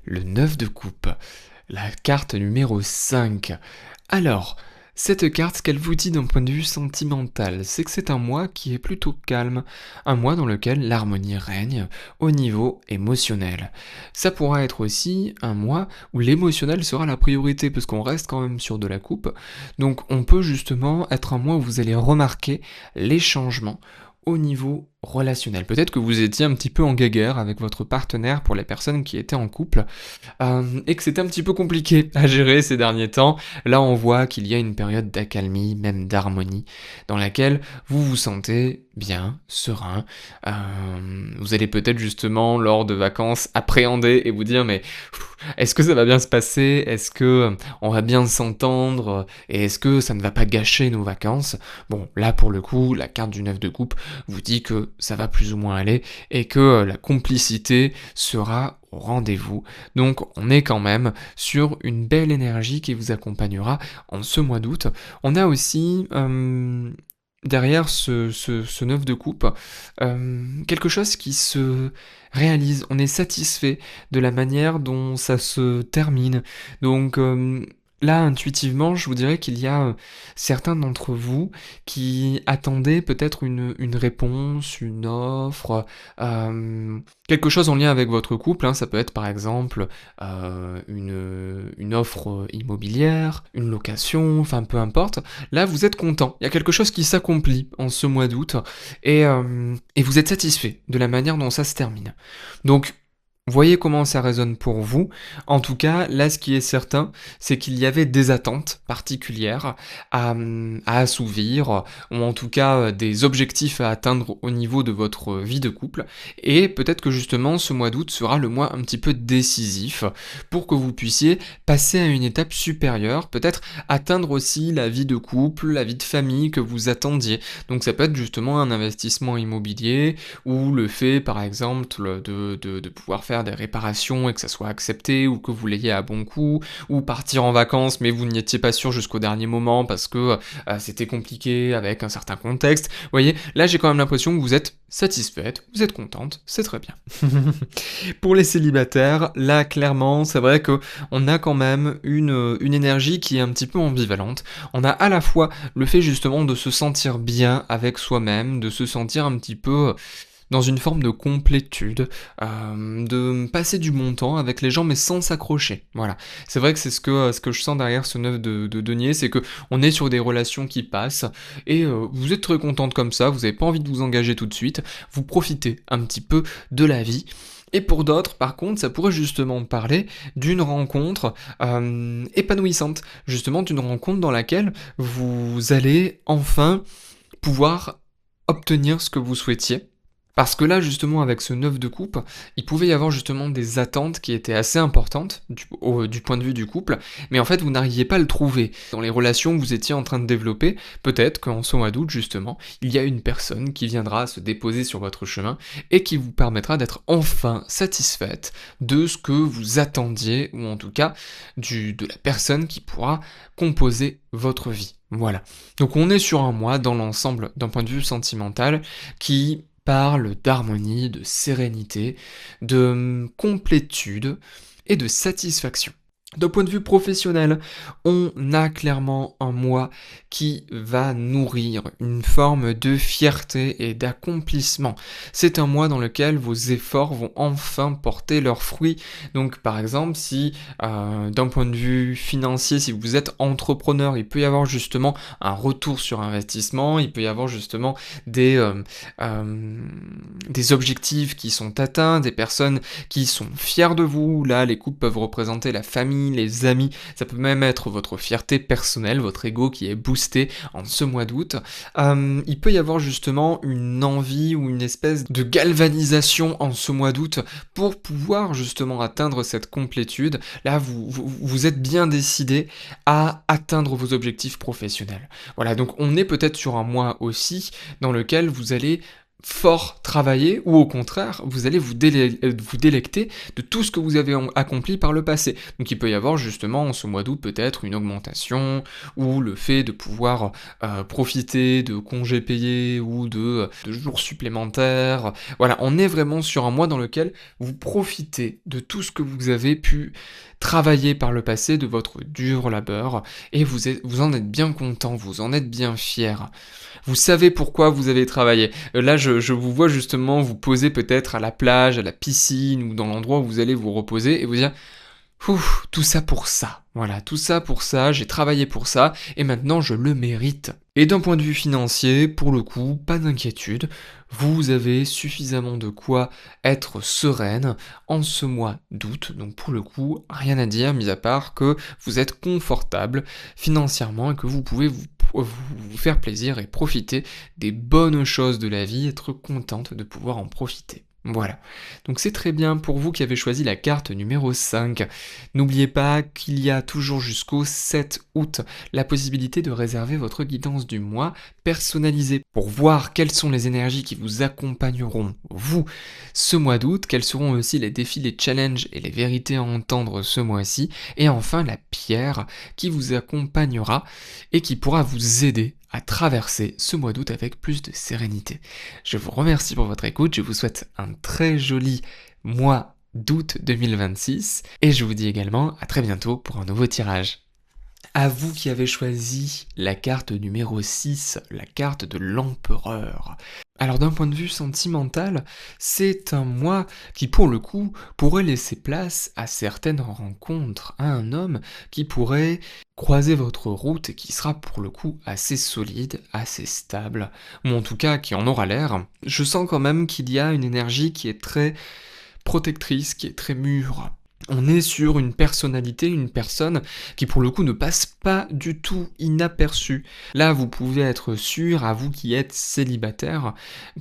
le 9 de coupe, la carte numéro 5. Alors, cette carte, ce qu'elle vous dit d'un point de vue sentimental, c'est que c'est un mois qui est plutôt calme, un mois dans lequel l'harmonie règne au niveau émotionnel. Ça pourra être aussi un mois où l'émotionnel sera la priorité, parce qu'on reste quand même sur de la coupe, donc on peut justement être un mois où vous allez remarquer les changements au niveau relationnel. Peut-être que vous étiez un petit peu en guéguerre avec votre partenaire pour les personnes qui étaient en couple et que c'était un petit peu compliqué à gérer ces derniers temps. Là, on voit qu'il y a une période d'accalmie, même d'harmonie, dans laquelle vous vous sentez bien, serein. Vous allez peut-être justement, lors de vacances, appréhender et vous dire mais est-ce que ça va bien se passer? Est-ce que on va bien s'entendre? Et est-ce que ça ne va pas gâcher nos vacances? Bon, là pour le coup, la carte du 9 de coupe vous dit que ça va plus ou moins aller et que la complicité sera au rendez-vous. Donc on est quand même sur une belle énergie qui vous accompagnera en ce mois d'août. On a aussi derrière ce 9 de coupe quelque chose qui se réalise. On est satisfait de la manière dont ça se termine. Donc là, intuitivement, je vous dirais qu'il y a certains d'entre vous qui attendaient peut-être une réponse, une offre, quelque chose en lien avec votre couple, hein. Ça peut être par exemple une offre immobilière, une location, enfin peu importe. Là, vous êtes content. Il y a quelque chose qui s'accomplit en ce mois d'août et vous êtes satisfait de la manière dont ça se termine. Donc, voyez comment ça résonne pour vous. En tout cas, là, ce qui est certain, c'est qu'il y avait des attentes particulières à assouvir, ou en tout cas des objectifs à atteindre au niveau de votre vie de couple. Et peut-être que justement, ce mois d'août sera le mois un petit peu décisif pour que vous puissiez passer à une étape supérieure, peut-être atteindre aussi la vie de couple, la vie de famille que vous attendiez. Donc ça peut être justement un investissement immobilier, ou le fait, par exemple, de pouvoir faire des réparations et que ça soit accepté ou que vous l'ayez à bon coup, ou partir en vacances mais vous n'y étiez pas sûr jusqu'au dernier moment parce que c'était compliqué avec un certain contexte. Vous voyez, là j'ai quand même l'impression que vous êtes satisfaite, vous êtes contente, c'est très bien. Pour les célibataires, là clairement c'est vrai que on a quand même une énergie qui est un petit peu ambivalente. On a à la fois le fait justement de se sentir bien avec soi-même, de se sentir un petit peu dans une forme de complétude, de passer du bon temps avec les gens mais sans s'accrocher. Voilà. C'est vrai que c'est ce que je sens derrière ce 9 de denier, c'est que on est sur des relations qui passent et vous êtes très contente comme ça, vous n'avez pas envie de vous engager tout de suite, vous profitez un petit peu de la vie. Et pour d'autres, par contre, ça pourrait justement parler d'une rencontre épanouissante, justement d'une rencontre dans laquelle vous allez enfin pouvoir obtenir ce que vous souhaitiez, Parce que là, justement, avec ce 9 de coupe, il pouvait y avoir justement des attentes qui étaient assez importantes du point de vue du couple, mais en fait, vous n'arriviez pas à le trouver. Dans les relations que vous étiez en train de développer, peut-être qu'en ce mois d'août, justement, il y a une personne qui viendra se déposer sur votre chemin et qui vous permettra d'être enfin satisfaite de ce que vous attendiez, ou en tout cas de la personne qui pourra composer votre vie. Voilà. Donc on est sur un mois dans l'ensemble, d'un point de vue sentimental, qui parle d'harmonie, de sérénité, de complétude et de satisfaction. D'un point de vue professionnel, on a clairement un mois qui va nourrir une forme de fierté et d'accomplissement. C'est un mois dans lequel vos efforts vont enfin porter leurs fruits. Donc par exemple, si d'un point de vue financier, si vous êtes entrepreneur, il peut y avoir justement un retour sur investissement, il peut y avoir justement des objectifs qui sont atteints, des personnes qui sont fières de vous. Là, les couples peuvent représenter la famille, les amis, ça peut même être votre fierté personnelle, votre ego qui est boosté en ce mois d'août. Il peut y avoir justement une envie ou une espèce de galvanisation en ce mois d'août pour pouvoir justement atteindre cette complétude. Là, vous êtes bien décidé à atteindre vos objectifs professionnels. Voilà, donc on est peut-être sur un mois aussi dans lequel vous allez fort travailler, ou au contraire, vous allez vous délecter de tout ce que vous avez accompli par le passé. Donc il peut y avoir justement en ce mois d'août peut-être une augmentation, ou le fait de pouvoir profiter de congés payés, ou de jours supplémentaires. Voilà, on est vraiment sur un mois dans lequel vous profitez de tout ce que vous avez pu travailler par le passé, de votre dur labeur, et vous en êtes bien content, vous en êtes bien fier. Vous savez pourquoi vous avez travaillé. Là, je vous vois justement vous poser peut-être à la plage, à la piscine, ou dans l'endroit où vous allez vous reposer, et vous dire « Ouf, tout ça pour ça. Voilà, tout ça pour ça, j'ai travaillé pour ça, et maintenant je le mérite. » Et d'un point de vue financier, pour le coup, pas d'inquiétude, vous avez suffisamment de quoi être sereine en ce mois d'août, donc pour le coup, rien à dire, mis à part que vous êtes confortable financièrement et que vous pouvez vous faire plaisir et profiter des bonnes choses de la vie, être contente de pouvoir en profiter. Voilà, donc c'est très bien pour vous qui avez choisi la carte numéro 5. N'oubliez pas qu'il y a toujours jusqu'au 7 août la possibilité de réserver votre guidance du mois personnalisée pour voir quelles sont les énergies qui vous accompagneront, vous, ce mois d'août, quels seront aussi les défis, les challenges et les vérités à entendre ce mois-ci, et enfin la pierre qui vous accompagnera et qui pourra vous aider à traverser ce mois d'août avec plus de sérénité. Je vous remercie pour votre écoute, je vous souhaite un très joli mois d'août 2026 et je vous dis également à très bientôt pour un nouveau tirage. À vous qui avez choisi la carte numéro 6, la carte de l'empereur. Alors d'un point de vue sentimental, c'est un mois qui pour le coup pourrait laisser place à certaines rencontres, à un homme qui pourrait croiser votre route et qui sera pour le coup assez solide, assez stable, ou en tout cas qui en aura l'air. Je sens quand même qu'il y a une énergie qui est très protectrice, qui est très mûre. On est sur une personnalité, une personne qui pour le coup ne passe pas du tout inaperçue. Là, vous pouvez être sûr, à vous qui êtes célibataire,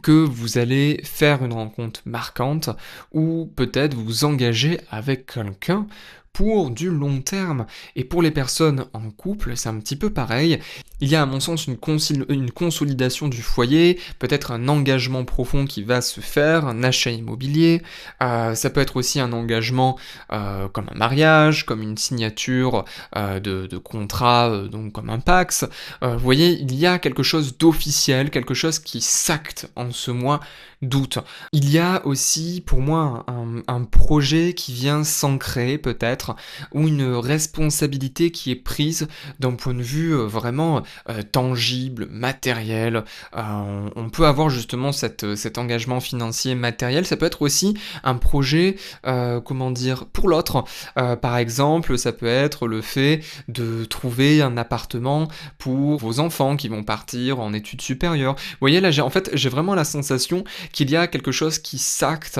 que vous allez faire une rencontre marquante ou peut-être vous engager avec quelqu'un pour du long terme. Et pour les personnes en couple, c'est un petit peu pareil. Il y a à mon sens une consolidation du foyer, peut-être un engagement profond qui va se faire, un achat immobilier, ça peut être aussi un engagement comme un mariage, comme une signature de contrat, donc comme un Pacs. Vous voyez, il y a quelque chose d'officiel, quelque chose qui s'acte en ce mois d'août. Il y a aussi pour moi un projet qui vient s'ancrer peut-être, ou une responsabilité qui est prise d'un point de vue vraiment tangible, matériel. On peut avoir justement cet engagement financier matériel. Ça peut être aussi un projet, pour l'autre. Par exemple, ça peut être le fait de trouver un appartement pour vos enfants qui vont partir en études supérieures. Vous voyez, là, j'ai vraiment la sensation qu'il y a quelque chose qui s'acte,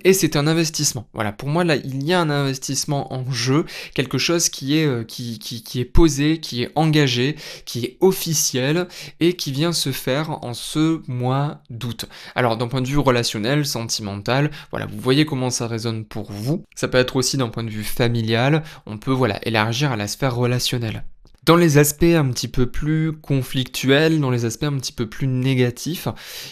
et c'est un investissement. Voilà, pour moi, là, il y a un investissement investissement en jeu, quelque chose qui est posé, qui est engagé, qui est officiel et qui vient se faire en ce mois d'août. Alors d'un point de vue relationnel, sentimental, voilà, vous voyez comment ça résonne pour vous. Ça peut être aussi d'un point de vue familial, on peut voilà, élargir à la sphère relationnelle. Dans les aspects un petit peu plus conflictuels, dans les aspects un petit peu plus négatifs,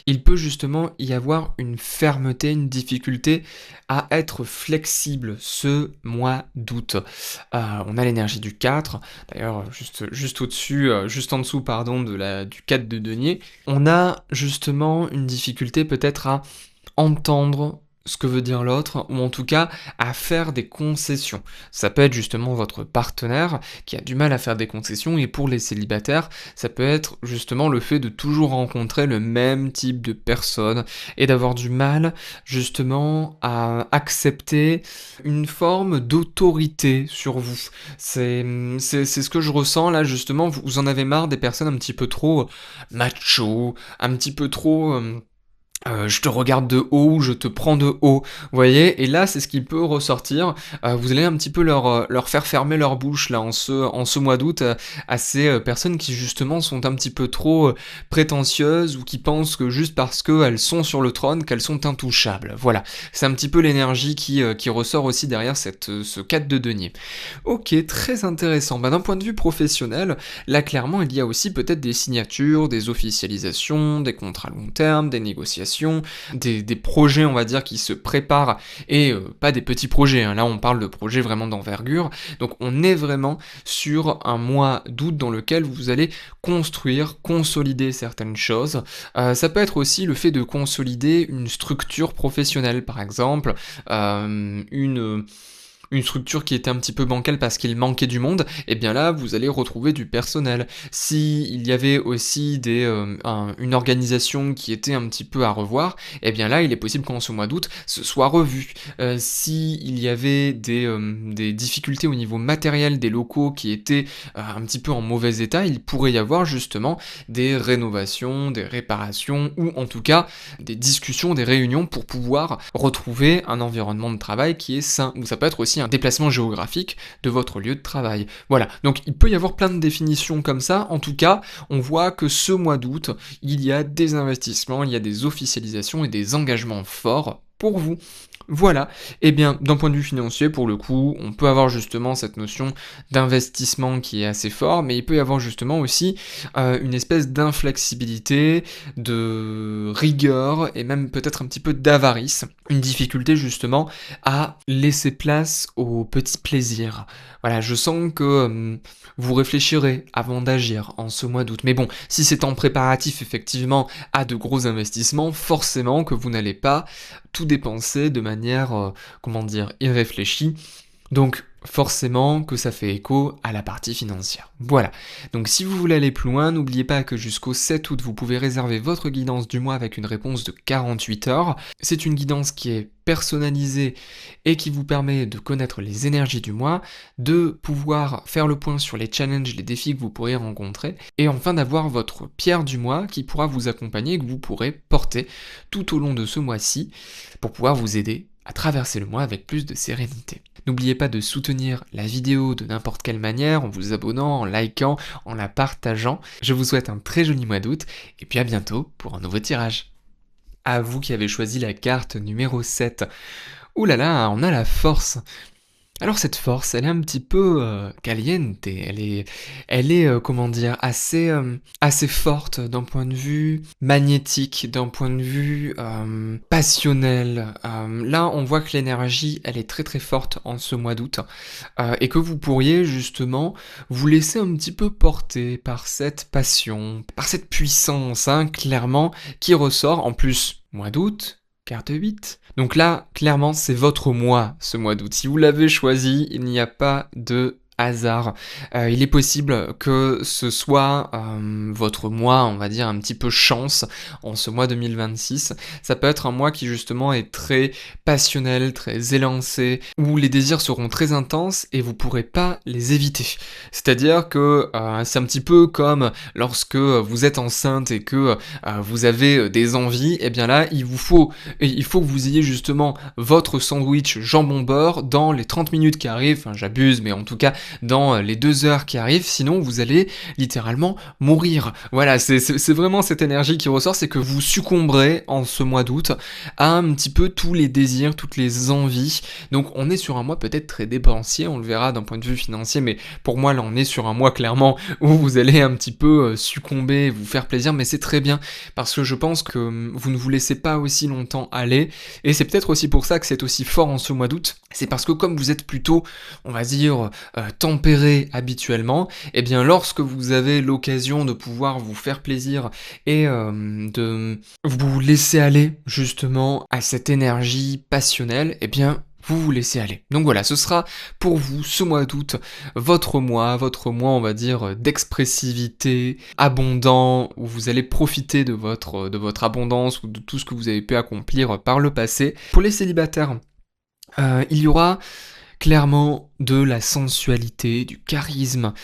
il peut justement y avoir une fermeté, une difficulté à être flexible ce mois d'août. On a l'énergie du 4, d'ailleurs juste au-dessus, juste en dessous pardon, du 4 de denier. On a justement une difficulté peut-être à entendre ce que veut dire l'autre, ou en tout cas à faire des concessions. Ça peut être justement votre partenaire qui a du mal à faire des concessions, et pour les célibataires, ça peut être justement le fait de toujours rencontrer le même type de personne, et d'avoir du mal justement à accepter une forme d'autorité sur vous. C'est ce que je ressens là, justement, vous en avez marre des personnes un petit peu trop macho, un petit peu trop... je te regarde de haut, je te prends de haut, vous voyez? Et là, c'est ce qui peut ressortir. Vous allez un petit peu leur faire fermer leur bouche là en ce mois d'août à ces personnes qui justement sont un petit peu trop prétentieuses ou qui pensent que juste parce qu'elles sont sur le trône, qu'elles sont intouchables. Voilà, c'est un petit peu l'énergie qui ressort aussi derrière ce 4 de denier. Ok, très intéressant. D'un point de vue professionnel, là clairement il y a aussi peut-être des signatures, des officialisations, des contrats long terme, des négociations, des projets on va dire qui se préparent, et pas des petits projets, hein. Là on parle de projets vraiment d'envergure, donc on est vraiment sur un mois d'août dans lequel vous allez construire, consolider certaines choses. Ça peut être aussi le fait de consolider une structure professionnelle, par exemple, une structure qui était un petit peu bancale parce qu'il manquait du monde, et bien là vous allez retrouver du personnel. Si il y avait aussi une organisation qui était un petit peu à revoir, et bien là il est possible qu'en ce mois d'août ce soit revu. Si il y avait des difficultés au niveau matériel des locaux qui étaient un petit peu en mauvais état, il pourrait y avoir justement des rénovations, des réparations, ou en tout cas des discussions, des réunions pour pouvoir retrouver un environnement de travail qui est sain. Ou ça peut être aussi un déplacement géographique de votre lieu de travail. Voilà, donc il peut y avoir plein de définitions comme ça. En tout cas, on voit que ce mois d'août, il y a des investissements, il y a des officialisations et des engagements forts pour vous. Voilà, et bien d'un point de vue financier, pour le coup, on peut avoir justement cette notion d'investissement qui est assez fort, mais il peut y avoir justement aussi une espèce d'inflexibilité, de rigueur, et même peut-être un petit peu d'avarice, une difficulté justement à laisser place aux petits plaisirs. Voilà, je sens que vous réfléchirez avant d'agir en ce mois d'août, mais bon, si c'est en préparatif effectivement à de gros investissements, forcément que vous n'allez pas tout dépenser de manière, irréfléchie, donc forcément que ça fait écho à la partie financière. Voilà, donc si vous voulez aller plus loin, n'oubliez pas que jusqu'au 7 août, vous pouvez réserver votre guidance du mois avec une réponse de 48 heures. C'est une guidance qui est personnalisée et qui vous permet de connaître les énergies du mois, de pouvoir faire le point sur les challenges, les défis que vous pourrez rencontrer, et enfin d'avoir votre pierre du mois qui pourra vous accompagner et que vous pourrez porter tout au long de ce mois-ci pour pouvoir vous aider à traverser le mois avec plus de sérénité. N'oubliez pas de soutenir la vidéo de n'importe quelle manière, en vous abonnant, en likant, en la partageant. Je vous souhaite un très joli mois d'août, et puis à bientôt pour un nouveau tirage. À vous qui avez choisi la carte numéro 7. Ouh là là, on a la force. Alors cette force, elle est un petit peu caliente, elle est assez forte d'un point de vue magnétique, d'un point de vue passionnel. Là, on voit que l'énergie, elle est très très forte en ce mois d'août, et que vous pourriez justement vous laisser un petit peu porter par cette passion, par cette puissance, hein, clairement, qui ressort en plus mois d'août. Carte 8. Donc là, clairement, c'est votre mois, ce mois d'août. Si vous l'avez choisi, il n'y a pas de hasard. Il est possible que ce soit votre mois, on va dire, un petit peu chance en ce mois 2026. Ça peut être un mois qui justement est très passionnel, très élancé, où les désirs seront très intenses et vous pourrez pas les éviter. C'est-à-dire que c'est un petit peu comme lorsque vous êtes enceinte et que vous avez des envies, et bien là, il faut que vous ayez justement votre sandwich jambon beurre dans les 30 minutes qui arrivent, enfin j'abuse, mais en tout cas dans les 2 heures qui arrivent, sinon vous allez littéralement mourir. Voilà, c'est vraiment cette énergie qui ressort, c'est que vous succomberez en ce mois d'août à un petit peu tous les désirs, toutes les envies. Donc on est sur un mois peut-être très dépensier, on le verra d'un point de vue financier, mais pour moi là on est sur un mois clairement où vous allez un petit peu succomber, vous faire plaisir, mais c'est très bien, parce que je pense que vous ne vous laissez pas aussi longtemps aller, et c'est peut-être aussi pour ça que c'est aussi fort en ce mois d'août, c'est parce que comme vous êtes plutôt, on va dire, tempéré habituellement, et bien lorsque vous avez l'occasion de pouvoir vous faire plaisir et de vous laisser aller justement à cette énergie passionnelle, et bien vous vous laissez aller. Donc voilà, ce sera pour vous ce mois d'août, votre mois, on va dire, d'expressivité, abondant, où vous allez profiter de votre abondance ou de tout ce que vous avez pu accomplir par le passé. Pour les célibataires, il y aura clairement de la sensualité, du charisme,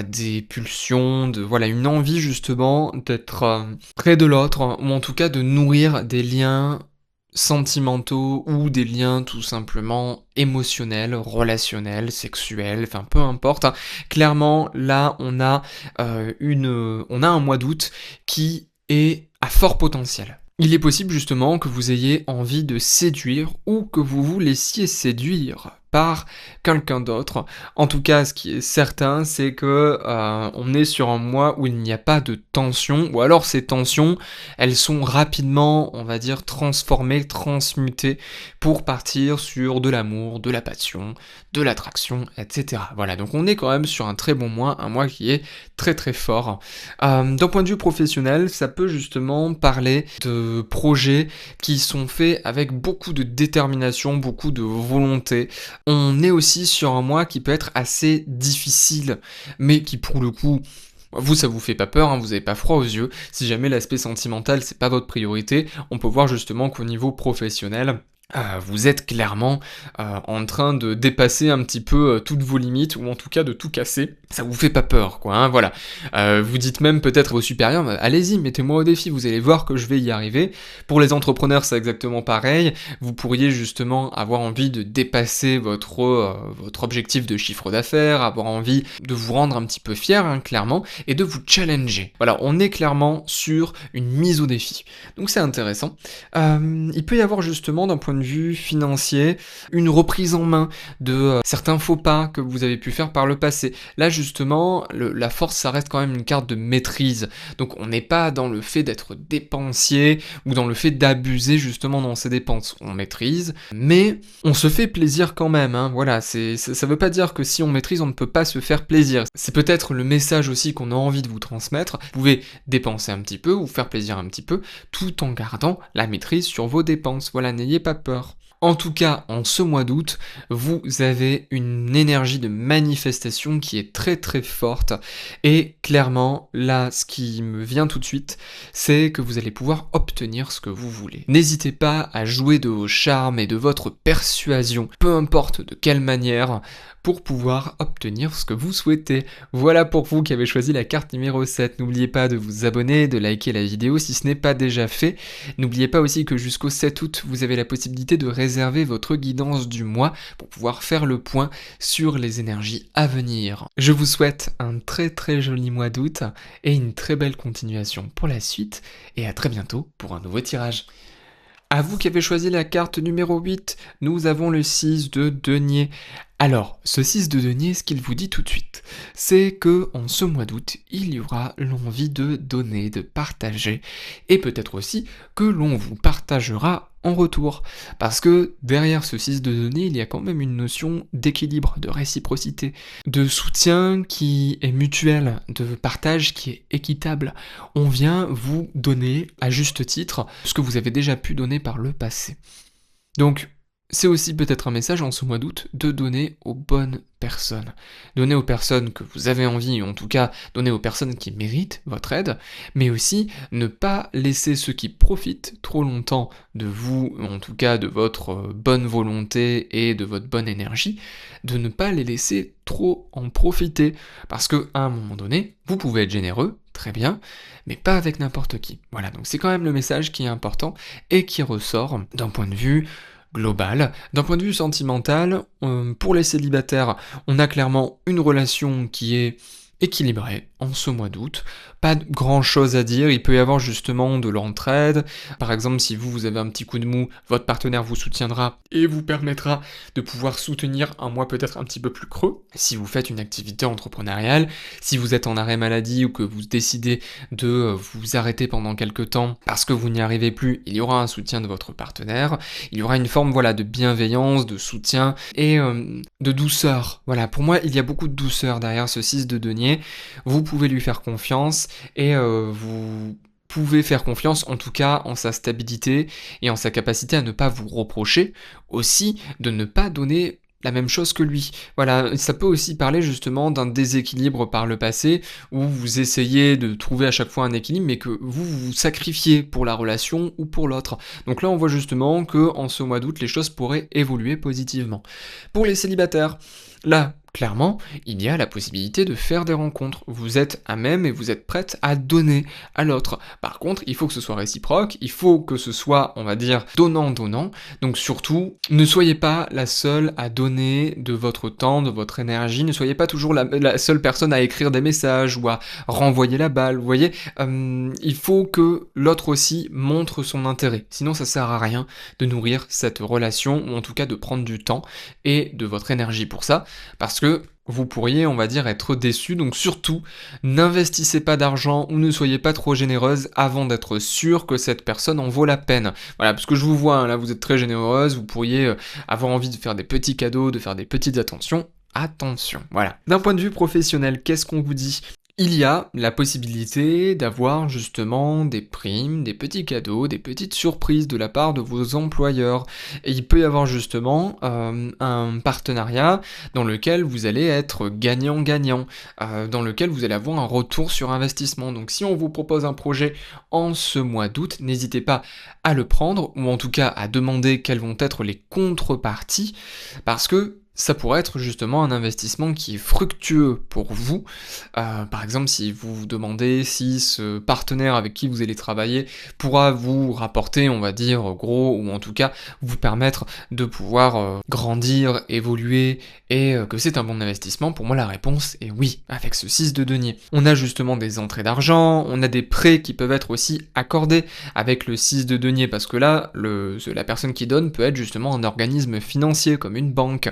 des pulsions, voilà, une envie justement d'être près de l'autre, ou en tout cas de nourrir des liens sentimentaux ou des liens tout simplement émotionnels, relationnels, sexuels, enfin peu importe, hein. Clairement, là, on a un mois d'août qui est à fort potentiel. Il est possible justement que vous ayez envie de séduire ou que vous vous laissiez séduire par quelqu'un d'autre. En tout cas, ce qui est certain, c'est que on est sur un mois où il n'y a pas de tension, ou alors ces tensions, elles sont rapidement, on va dire, transformées, transmutées pour partir sur de l'amour, de la passion, de l'attraction, etc. Voilà, donc on est quand même sur un très bon mois, un mois qui est très très fort. D'un point de vue professionnel, ça peut justement parler de projets qui sont faits avec beaucoup de détermination, beaucoup de volonté. On est aussi sur un mois qui peut être assez difficile, mais qui pour le coup, vous, ça vous fait pas peur, hein, vous avez pas froid aux yeux. Si jamais l'aspect sentimental, c'est pas votre priorité, on peut voir justement qu'au niveau professionnel, vous êtes clairement en train de dépasser un petit peu toutes vos limites, ou en tout cas de tout casser. Ça vous fait pas peur, quoi, hein, voilà. Vous dites même peut-être à vos supérieurs, allez-y, mettez-moi au défi, vous allez voir que je vais y arriver. Pour les entrepreneurs, c'est exactement pareil. Vous pourriez justement avoir envie de dépasser votre objectif de chiffre d'affaires, avoir envie de vous rendre un petit peu fier, hein, clairement, et de vous challenger. Voilà, on est clairement sur une mise au défi. Donc c'est intéressant. Il peut y avoir justement, d'un point de vue financier, une reprise en main de certains faux pas que vous avez pu faire par le passé. Là justement, la force, ça reste quand même une carte de maîtrise. Donc on n'est pas dans le fait d'être dépensier ou dans le fait d'abuser justement dans ses dépenses. On maîtrise, mais on se fait plaisir quand même, hein. Voilà, ça veut pas dire que si on maîtrise, on ne peut pas se faire plaisir. C'est peut-être le message aussi qu'on a envie de vous transmettre. Vous pouvez dépenser un petit peu, vous faire plaisir un petit peu, tout en gardant la maîtrise sur vos dépenses. Voilà, n'ayez pas peur. En tout cas, en ce mois d'août, vous avez une énergie de manifestation qui est très très forte, et clairement, là, ce qui me vient tout de suite, c'est que vous allez pouvoir obtenir ce que vous voulez. N'hésitez pas à jouer de vos charmes et de votre persuasion, peu importe de quelle manière, pour pouvoir obtenir ce que vous souhaitez. Voilà pour vous qui avez choisi la carte numéro 7. N'oubliez pas de vous abonner, de liker la vidéo si ce n'est pas déjà fait. N'oubliez pas aussi que jusqu'au 7 août, vous avez la possibilité de réserver votre guidance du mois pour pouvoir faire le point sur les énergies à venir. Je vous souhaite un très très joli mois d'août et une très belle continuation pour la suite, et à très bientôt pour un nouveau tirage. À vous qui avez choisi la carte numéro 8, nous avons le 6 de denier. Alors, ce 6 de denier, ce qu'il vous dit tout de suite, c'est que en ce mois d'août, il y aura l'envie de donner, de partager, et peut-être aussi que l'on vous partagera en retour. Parce que derrière ce 6 de denier, il y a quand même une notion d'équilibre, de réciprocité, de soutien qui est mutuel, de partage qui est équitable. On vient vous donner, à juste titre, ce que vous avez déjà pu donner par le passé. Donc, c'est aussi peut-être un message en ce mois d'août de donner aux bonnes personnes. Donner aux personnes que vous avez envie, ou en tout cas donner aux personnes qui méritent votre aide, mais aussi ne pas laisser ceux qui profitent trop longtemps de vous, ou en tout cas de votre bonne volonté et de votre bonne énergie, de ne pas les laisser trop en profiter. Parce que à un moment donné, vous pouvez être généreux, très bien, mais pas avec n'importe qui. Voilà, donc c'est quand même le message qui est important et qui ressort d'un point de vue global. D'un point de vue sentimental, pour les célibataires, on a clairement une relation qui est équilibrée en ce mois d'août. Pas de grand chose à dire, il peut y avoir justement de l'entraide. Par exemple, si vous avez un petit coup de mou, votre partenaire vous soutiendra et vous permettra de pouvoir soutenir un mois peut-être un petit peu plus creux. Si vous faites une activité entrepreneuriale, si vous êtes en arrêt maladie ou que vous décidez de vous arrêter pendant quelques temps parce que vous n'y arrivez plus, il y aura un soutien de votre partenaire. Il y aura une forme voilà, de bienveillance, de soutien et de douceur. Voilà, pour moi, il y a beaucoup de douceur derrière ce 6 de denier. Vous pouvez lui faire confiance et vous pouvez faire confiance en tout cas en sa stabilité et en sa capacité à ne pas vous reprocher aussi de ne pas donner la même chose que lui. Voilà, ça peut aussi parler justement d'un déséquilibre par le passé où vous essayez de trouver à chaque fois un équilibre mais que vous vous sacrifiez pour la relation ou pour l'autre. Donc là on voit justement que en ce mois d'août les choses pourraient évoluer positivement. Pour les célibataires, là clairement, il y a la possibilité de faire des rencontres. Vous êtes à même et vous êtes prête à donner à l'autre. Par contre, il faut que ce soit réciproque, il faut que ce soit, on va dire, donnant-donnant. Donc surtout, ne soyez pas la seule à donner de votre temps, de votre énergie. Ne soyez pas toujours la seule personne à écrire des messages ou à renvoyer la balle. Vous voyez, il faut que l'autre aussi montre son intérêt. Sinon, ça sert à rien de nourrir cette relation ou en tout cas de prendre du temps et de votre énergie pour ça. Parce que vous pourriez, on va dire, être déçu, donc surtout, n'investissez pas d'argent ou ne soyez pas trop généreuse avant d'être sûr que cette personne en vaut la peine. Voilà, parce que je vous vois, hein, là vous êtes très généreuse, vous pourriez avoir envie de faire des petits cadeaux, de faire des petites attentions. Attention, voilà. D'un point de vue professionnel, qu'est-ce qu'on vous dit ? Il y a la possibilité d'avoir justement des primes, des petits cadeaux, des petites surprises de la part de vos employeurs. Et il peut y avoir justement un partenariat dans lequel vous allez être gagnant-gagnant, dans lequel vous allez avoir un retour sur investissement. Donc si on vous propose un projet en ce mois d'août, n'hésitez pas à le prendre, ou en tout cas à demander quelles vont être les contreparties, parce que ça pourrait être justement un investissement qui est fructueux pour vous. Par exemple, si vous vous demandez si ce partenaire avec qui vous allez travailler pourra vous rapporter, on va dire, gros, ou en tout cas vous permettre de pouvoir grandir, évoluer, et que c'est un bon investissement, pour moi la réponse est oui, avec ce 6 de denier. On a justement des entrées d'argent, on a des prêts qui peuvent être aussi accordés avec le 6 de denier, parce que là, la personne qui donne peut être justement un organisme financier, comme une banque.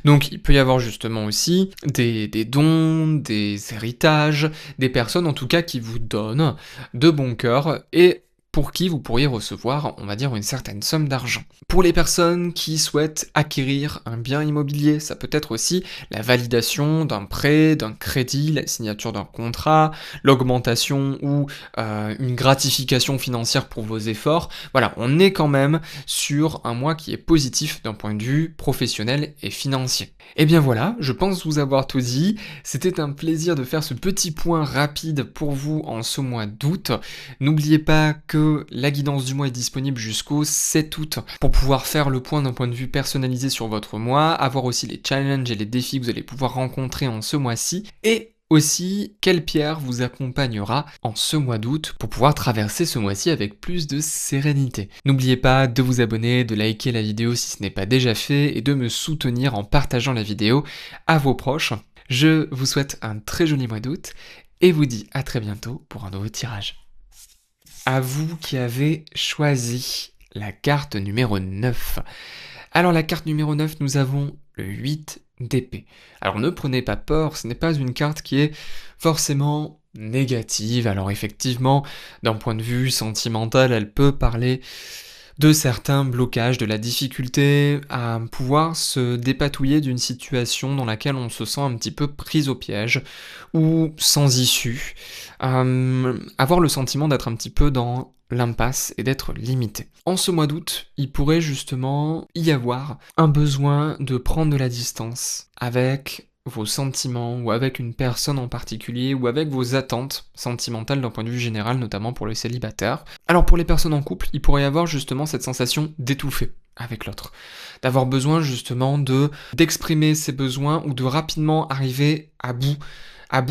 Donc il peut y avoir justement aussi des dons, des héritages, des personnes en tout cas qui vous donnent de bon cœur et pour qui vous pourriez recevoir, on va dire, une certaine somme d'argent. Pour les personnes qui souhaitent acquérir un bien immobilier, ça peut être aussi la validation d'un prêt, d'un crédit, la signature d'un contrat, l'augmentation ou une gratification financière pour vos efforts. Voilà, on est quand même sur un mois qui est positif d'un point de vue professionnel et financier. Et bien voilà, je pense vous avoir tout dit. C'était un plaisir de faire ce petit point rapide pour vous en ce mois d'août. N'oubliez pas que la guidance du mois est disponible jusqu'au 7 août pour pouvoir faire le point d'un point de vue personnalisé sur votre mois, avoir aussi les challenges et les défis que vous allez pouvoir rencontrer en ce mois-ci, et aussi quelle pierre vous accompagnera en ce mois d'août pour pouvoir traverser ce mois-ci avec plus de sérénité. N'oubliez pas de vous abonner, de liker la vidéo si ce n'est pas déjà fait et de me soutenir en partageant la vidéo à vos proches. Je vous souhaite un très joli mois d'août et vous dis à très bientôt pour un nouveau tirage. À vous qui avez choisi la carte numéro 9. Alors la carte numéro 9, nous avons le 8 d'épée. Alors ne prenez pas peur, ce n'est pas une carte qui est forcément négative. Alors effectivement, d'un point de vue sentimental, elle peut parler de certains blocages, de la difficulté à pouvoir se dépatouiller d'une situation dans laquelle on se sent un petit peu pris au piège ou sans issue. Avoir le sentiment d'être un petit peu dans l'impasse et d'être limité. En ce mois d'août, il pourrait justement y avoir un besoin de prendre de la distance avec vos sentiments ou avec une personne en particulier ou avec vos attentes sentimentales d'un point de vue général, notamment pour les célibataires. Alors pour les personnes en couple, il pourrait y avoir justement cette sensation d'étouffer avec l'autre, d'avoir besoin justement d'exprimer ses besoins ou de rapidement arriver à bout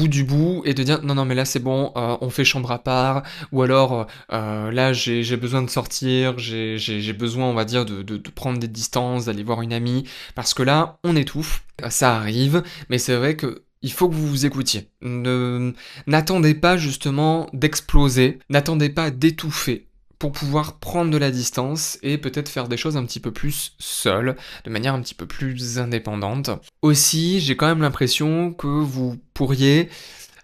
du bout et de dire non mais là c'est bon, on fait chambre à part, ou alors là j'ai besoin de sortir, j'ai besoin on va dire de prendre des distances, d'aller voir une amie, parce que là on étouffe, ça arrive, mais c'est vrai que il faut que vous vous écoutiez. N'attendez pas justement d'exploser, n'attendez pas d'étouffer pour pouvoir prendre de la distance et peut-être faire des choses un petit peu plus seul, de manière un petit peu plus indépendante. Aussi, j'ai quand même l'impression que vous pourriez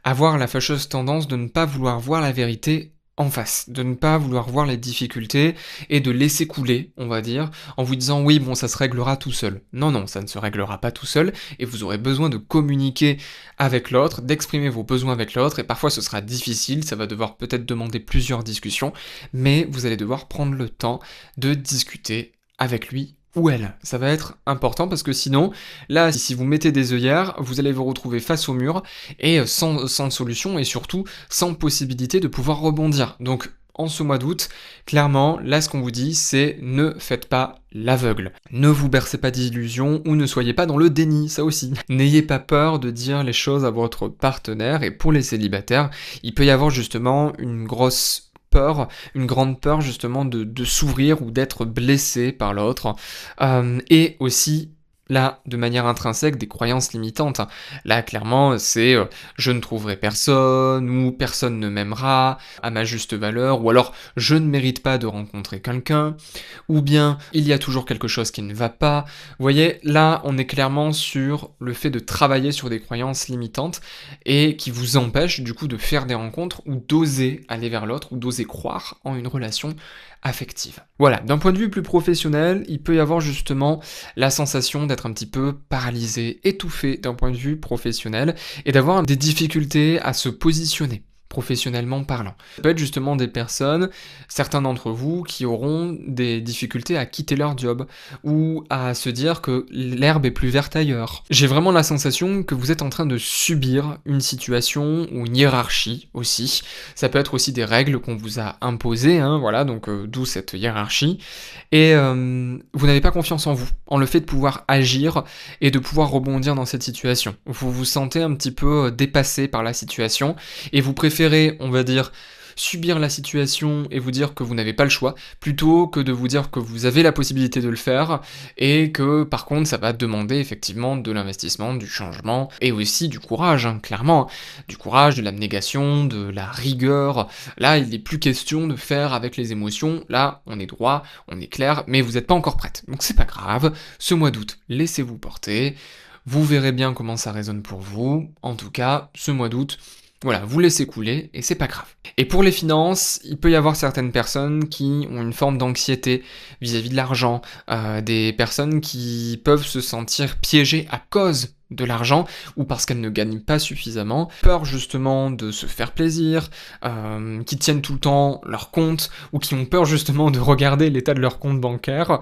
avoir la fâcheuse tendance de ne pas vouloir voir la vérité en face, de ne pas vouloir voir les difficultés et de laisser couler, on va dire, en vous disant oui bon ça se réglera tout seul. Non, ça ne se réglera pas tout seul et vous aurez besoin de communiquer avec l'autre, d'exprimer vos besoins avec l'autre et parfois ce sera difficile, ça va devoir peut-être demander plusieurs discussions, mais vous allez devoir prendre le temps de discuter avec lui ou elle. Ça va être important parce que sinon, là, si vous mettez des œillères, vous allez vous retrouver face au mur et sans solution et surtout sans possibilité de pouvoir rebondir. Donc, en ce mois d'août, clairement, là, ce qu'on vous dit, c'est ne faites pas l'aveugle. Ne vous bercez pas d'illusions ou ne soyez pas dans le déni, ça aussi. N'ayez pas peur de dire les choses à votre partenaire et pour les célibataires, il peut y avoir justement une grande peur justement de s'ouvrir ou d'être blessé par l'autre, et aussi là, de manière intrinsèque, des croyances limitantes. Là, clairement, c'est je ne trouverai personne, ou personne ne m'aimera à ma juste valeur, ou alors je ne mérite pas de rencontrer quelqu'un, ou bien il y a toujours quelque chose qui ne va pas. Vous voyez, là, on est clairement sur le fait de travailler sur des croyances limitantes et qui vous empêchent du coup de faire des rencontres ou d'oser aller vers l'autre ou d'oser croire en une relation affective. Voilà, d'un point de vue plus professionnel, il peut y avoir justement la sensation d'être un petit peu paralysé, étouffé d'un point de vue professionnel et d'avoir des difficultés à se positionner professionnellement parlant. Ça peut être justement des personnes, certains d'entre vous, qui auront des difficultés à quitter leur job ou à se dire que l'herbe est plus verte ailleurs. J'ai vraiment la sensation que vous êtes en train de subir une situation ou une hiérarchie aussi. Ça peut être aussi des règles qu'on vous a imposées, voilà, donc d'où cette hiérarchie. Et vous n'avez pas confiance en vous, en le fait de pouvoir agir et de pouvoir rebondir dans cette situation. Vous vous sentez un petit peu dépassé par la situation et vous préférez, on va dire, subir la situation et vous dire que vous n'avez pas le choix, plutôt que de vous dire que vous avez la possibilité de le faire et que par contre ça va demander effectivement de l'investissement, du changement et aussi du courage, clairement. Du courage, de l'abnégation, de la rigueur. Là, il n'est plus question de faire avec les émotions. Là, on est droit, on est clair, mais vous n'êtes pas encore prête. Donc c'est pas grave, ce mois d'août, laissez-vous porter. Vous verrez bien comment ça résonne pour vous. En tout cas, ce mois d'août, voilà, vous laissez couler et c'est pas grave. Et pour les finances, il peut y avoir certaines personnes qui ont une forme d'anxiété vis-à-vis de l'argent, des personnes qui peuvent se sentir piégées à cause de l'argent ou parce qu'elles ne gagnent pas suffisamment, peur justement de se faire plaisir, qui tiennent tout le temps leur compte ou qui ont peur justement de regarder l'état de leur compte bancaire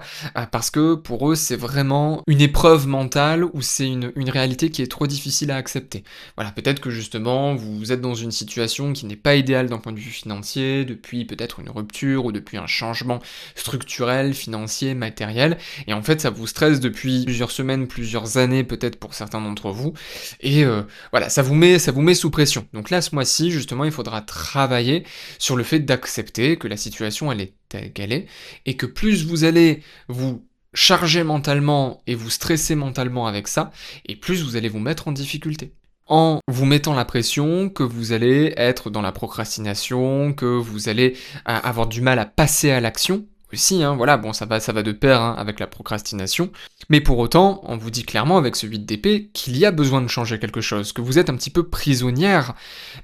parce que pour eux c'est vraiment une épreuve mentale ou c'est une réalité qui est trop difficile à accepter. Voilà, peut-être que justement vous êtes dans une situation qui n'est pas idéale d'un point de vue financier, depuis peut-être une rupture ou depuis un changement structurel, financier, matériel, et en fait ça vous stresse depuis plusieurs semaines, plusieurs années peut-être pour certains d'entre vous, et voilà, ça vous met sous pression. Donc là, ce mois-ci, justement, il faudra travailler sur le fait d'accepter que la situation, elle est telle qu'elle est, et que plus vous allez vous charger mentalement et vous stresser mentalement avec ça, et plus vous allez vous mettre en difficulté. En vous mettant la pression, que vous allez être dans la procrastination, que vous allez avoir du mal à passer à l'action, aussi, voilà, bon, ça va de pair avec la procrastination, mais pour autant, on vous dit clairement avec ce 8 d'épée qu'il y a besoin de changer quelque chose, que vous êtes un petit peu prisonnière,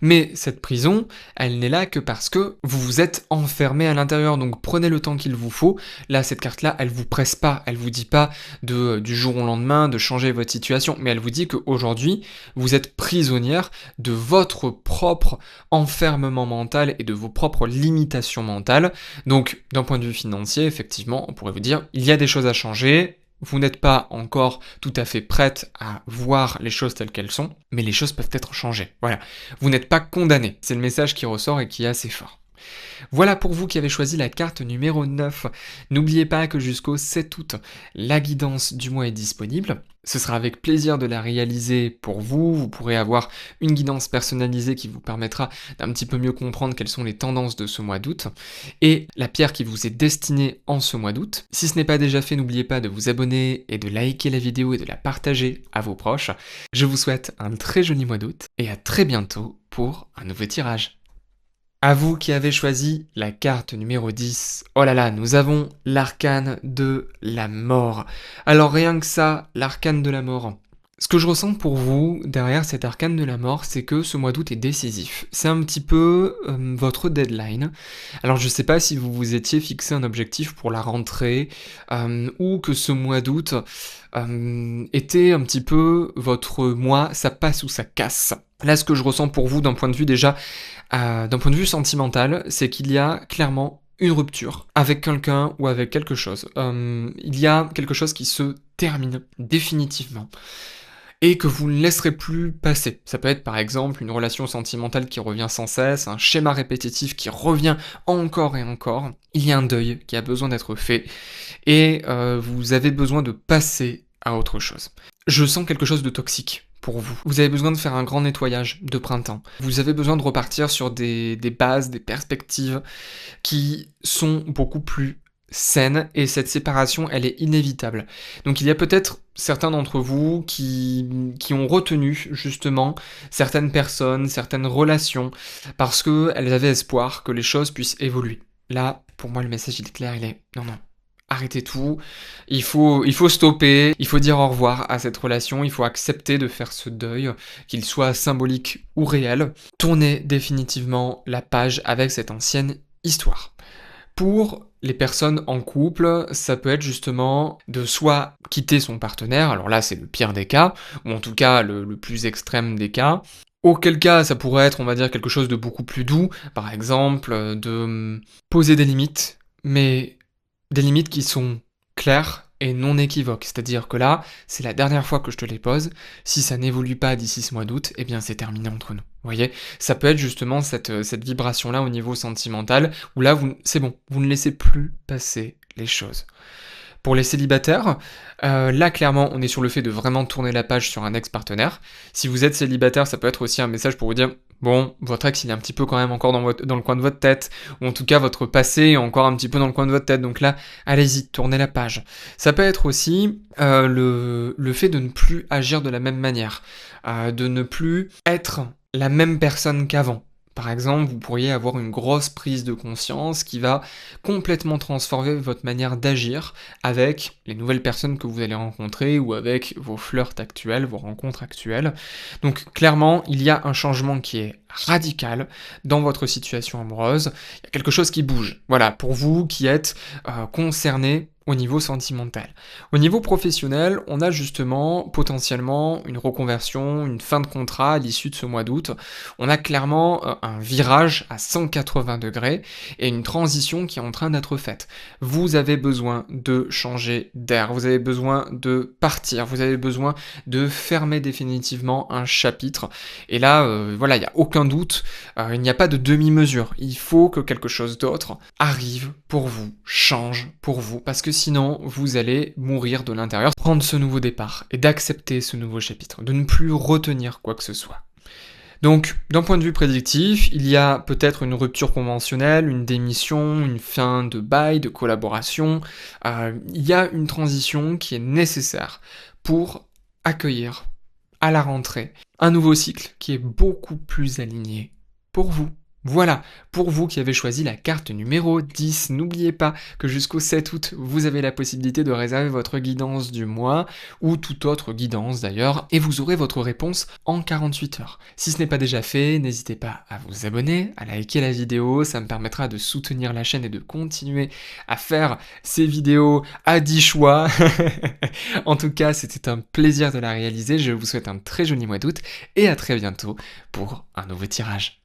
mais cette prison, elle n'est là que parce que vous vous êtes enfermé à l'intérieur, donc prenez le temps qu'il vous faut. Là, cette carte-là, elle vous presse pas, elle vous dit pas du jour au lendemain de changer votre situation, mais elle vous dit qu'aujourd'hui, vous êtes prisonnière de votre propre propre enfermement mental et de vos propres limitations mentales. Donc, d'un point de vue financier, effectivement, on pourrait vous dire, il y a des choses à changer, vous n'êtes pas encore tout à fait prête à voir les choses telles qu'elles sont, mais les choses peuvent être changées. Voilà. Vous n'êtes pas condamné. C'est le message qui ressort et qui est assez fort. Voilà pour vous qui avez choisi la carte numéro 9. N'oubliez pas que jusqu'au 7 août, la guidance du mois est disponible. Ce sera avec plaisir de la réaliser pour vous. Vous pourrez avoir une guidance personnalisée qui vous permettra d'un petit peu mieux comprendre quelles sont les tendances de ce mois d'août et la pierre qui vous est destinée en ce mois d'août. Si ce n'est pas déjà fait, n'oubliez pas de vous abonner et de liker la vidéo et de la partager à vos proches. Je vous souhaite un très joli mois d'août et à très bientôt pour un nouveau tirage. À vous qui avez choisi la carte numéro 10, oh là là, nous avons l'arcane de la mort. Alors rien que ça, l'arcane de la mort. Ce que je ressens pour vous, derrière cet arcane de la mort, c'est que ce mois d'août est décisif. C'est un petit peu votre deadline. Alors je sais pas si vous vous étiez fixé un objectif pour la rentrée, ou que ce mois d'août était un petit peu votre mois, ça passe ou ça casse. Là, ce que je ressens pour vous d'un point de vue déjà, d'un point de vue sentimental, c'est qu'il y a clairement une rupture avec quelqu'un ou avec quelque chose. Il y a quelque chose qui se termine définitivement et que vous ne laisserez plus passer. Ça peut être par exemple une relation sentimentale qui revient sans cesse, un schéma répétitif qui revient encore et encore. Il y a un deuil qui a besoin d'être fait et vous avez besoin de passer à autre chose. Je sens quelque chose de toxique pour vous. Vous avez besoin de faire un grand nettoyage de printemps. Vous avez besoin de repartir sur des bases, des perspectives qui sont beaucoup plus saines et cette séparation, elle est inévitable. Donc il y a peut-être certains d'entre vous qui ont retenu justement certaines personnes, certaines relations parce qu'elles avaient espoir que les choses puissent évoluer. Là, pour moi, le message il est clair, il est non. Arrêtez tout, il faut stopper, il faut dire au revoir à cette relation, il faut accepter de faire ce deuil, qu'il soit symbolique ou réel. Tournez définitivement la page avec cette ancienne histoire. Pour les personnes en couple, ça peut être justement de soit quitter son partenaire, alors là c'est le pire des cas, ou en tout cas le plus extrême des cas, auquel cas ça pourrait être, on va dire, quelque chose de beaucoup plus doux, par exemple de poser des limites, mais des limites qui sont claires et non équivoques. C'est-à-dire que là, c'est la dernière fois que je te les pose. Si ça n'évolue pas d'ici ce mois d'août, eh bien c'est terminé entre nous. Vous voyez? Ça peut être justement cette vibration-là au niveau sentimental, où là, c'est bon, vous ne laissez plus passer les choses. Pour les célibataires, là clairement on est sur le fait de vraiment tourner la page sur un ex-partenaire. Si vous êtes célibataire, ça peut être aussi un message pour vous dire bon, votre ex il est un petit peu quand même encore dans le coin de votre tête, ou en tout cas votre passé est encore un petit peu dans le coin de votre tête, donc là, allez-y, tournez la page. Ça peut être aussi le fait de ne plus agir de la même manière, de ne plus être la même personne qu'avant. Par exemple, vous pourriez avoir une grosse prise de conscience qui va complètement transformer votre manière d'agir avec les nouvelles personnes que vous allez rencontrer ou avec vos flirts actuels, vos rencontres actuelles. Donc clairement, il y a un changement qui est radical dans votre situation amoureuse. Il y a quelque chose qui bouge. Voilà, pour vous qui êtes concernés au niveau sentimental. Au niveau professionnel, on a justement potentiellement une reconversion, une fin de contrat à l'issue de ce mois d'août. On a clairement un virage à 180 degrés et une transition qui est en train d'être faite. Vous avez besoin de changer d'air, vous avez besoin de partir, vous avez besoin de fermer définitivement un chapitre. Et là, voilà, il n'y a aucun doute, il n'y a pas de demi-mesure. Il faut que quelque chose d'autre arrive pour vous, change pour vous, parce que sinon, vous allez mourir de l'intérieur. Prendre ce nouveau départ et d'accepter ce nouveau chapitre, de ne plus retenir quoi que ce soit. Donc, d'un point de vue prédictif, il y a peut-être une rupture conventionnelle, une démission, une fin de bail, de collaboration. Il y a une transition qui est nécessaire pour accueillir à la rentrée un nouveau cycle qui est beaucoup plus aligné pour vous. Voilà, pour vous qui avez choisi la carte numéro 10, n'oubliez pas que jusqu'au 7 août, vous avez la possibilité de réserver votre guidance du mois, ou toute autre guidance d'ailleurs, et vous aurez votre réponse en 48 heures. Si ce n'est pas déjà fait, n'hésitez pas à vous abonner, à liker la vidéo, ça me permettra de soutenir la chaîne et de continuer à faire ces vidéos à 10 choix. En tout cas, c'était un plaisir de la réaliser, je vous souhaite un très joli mois d'août, et à très bientôt pour un nouveau tirage.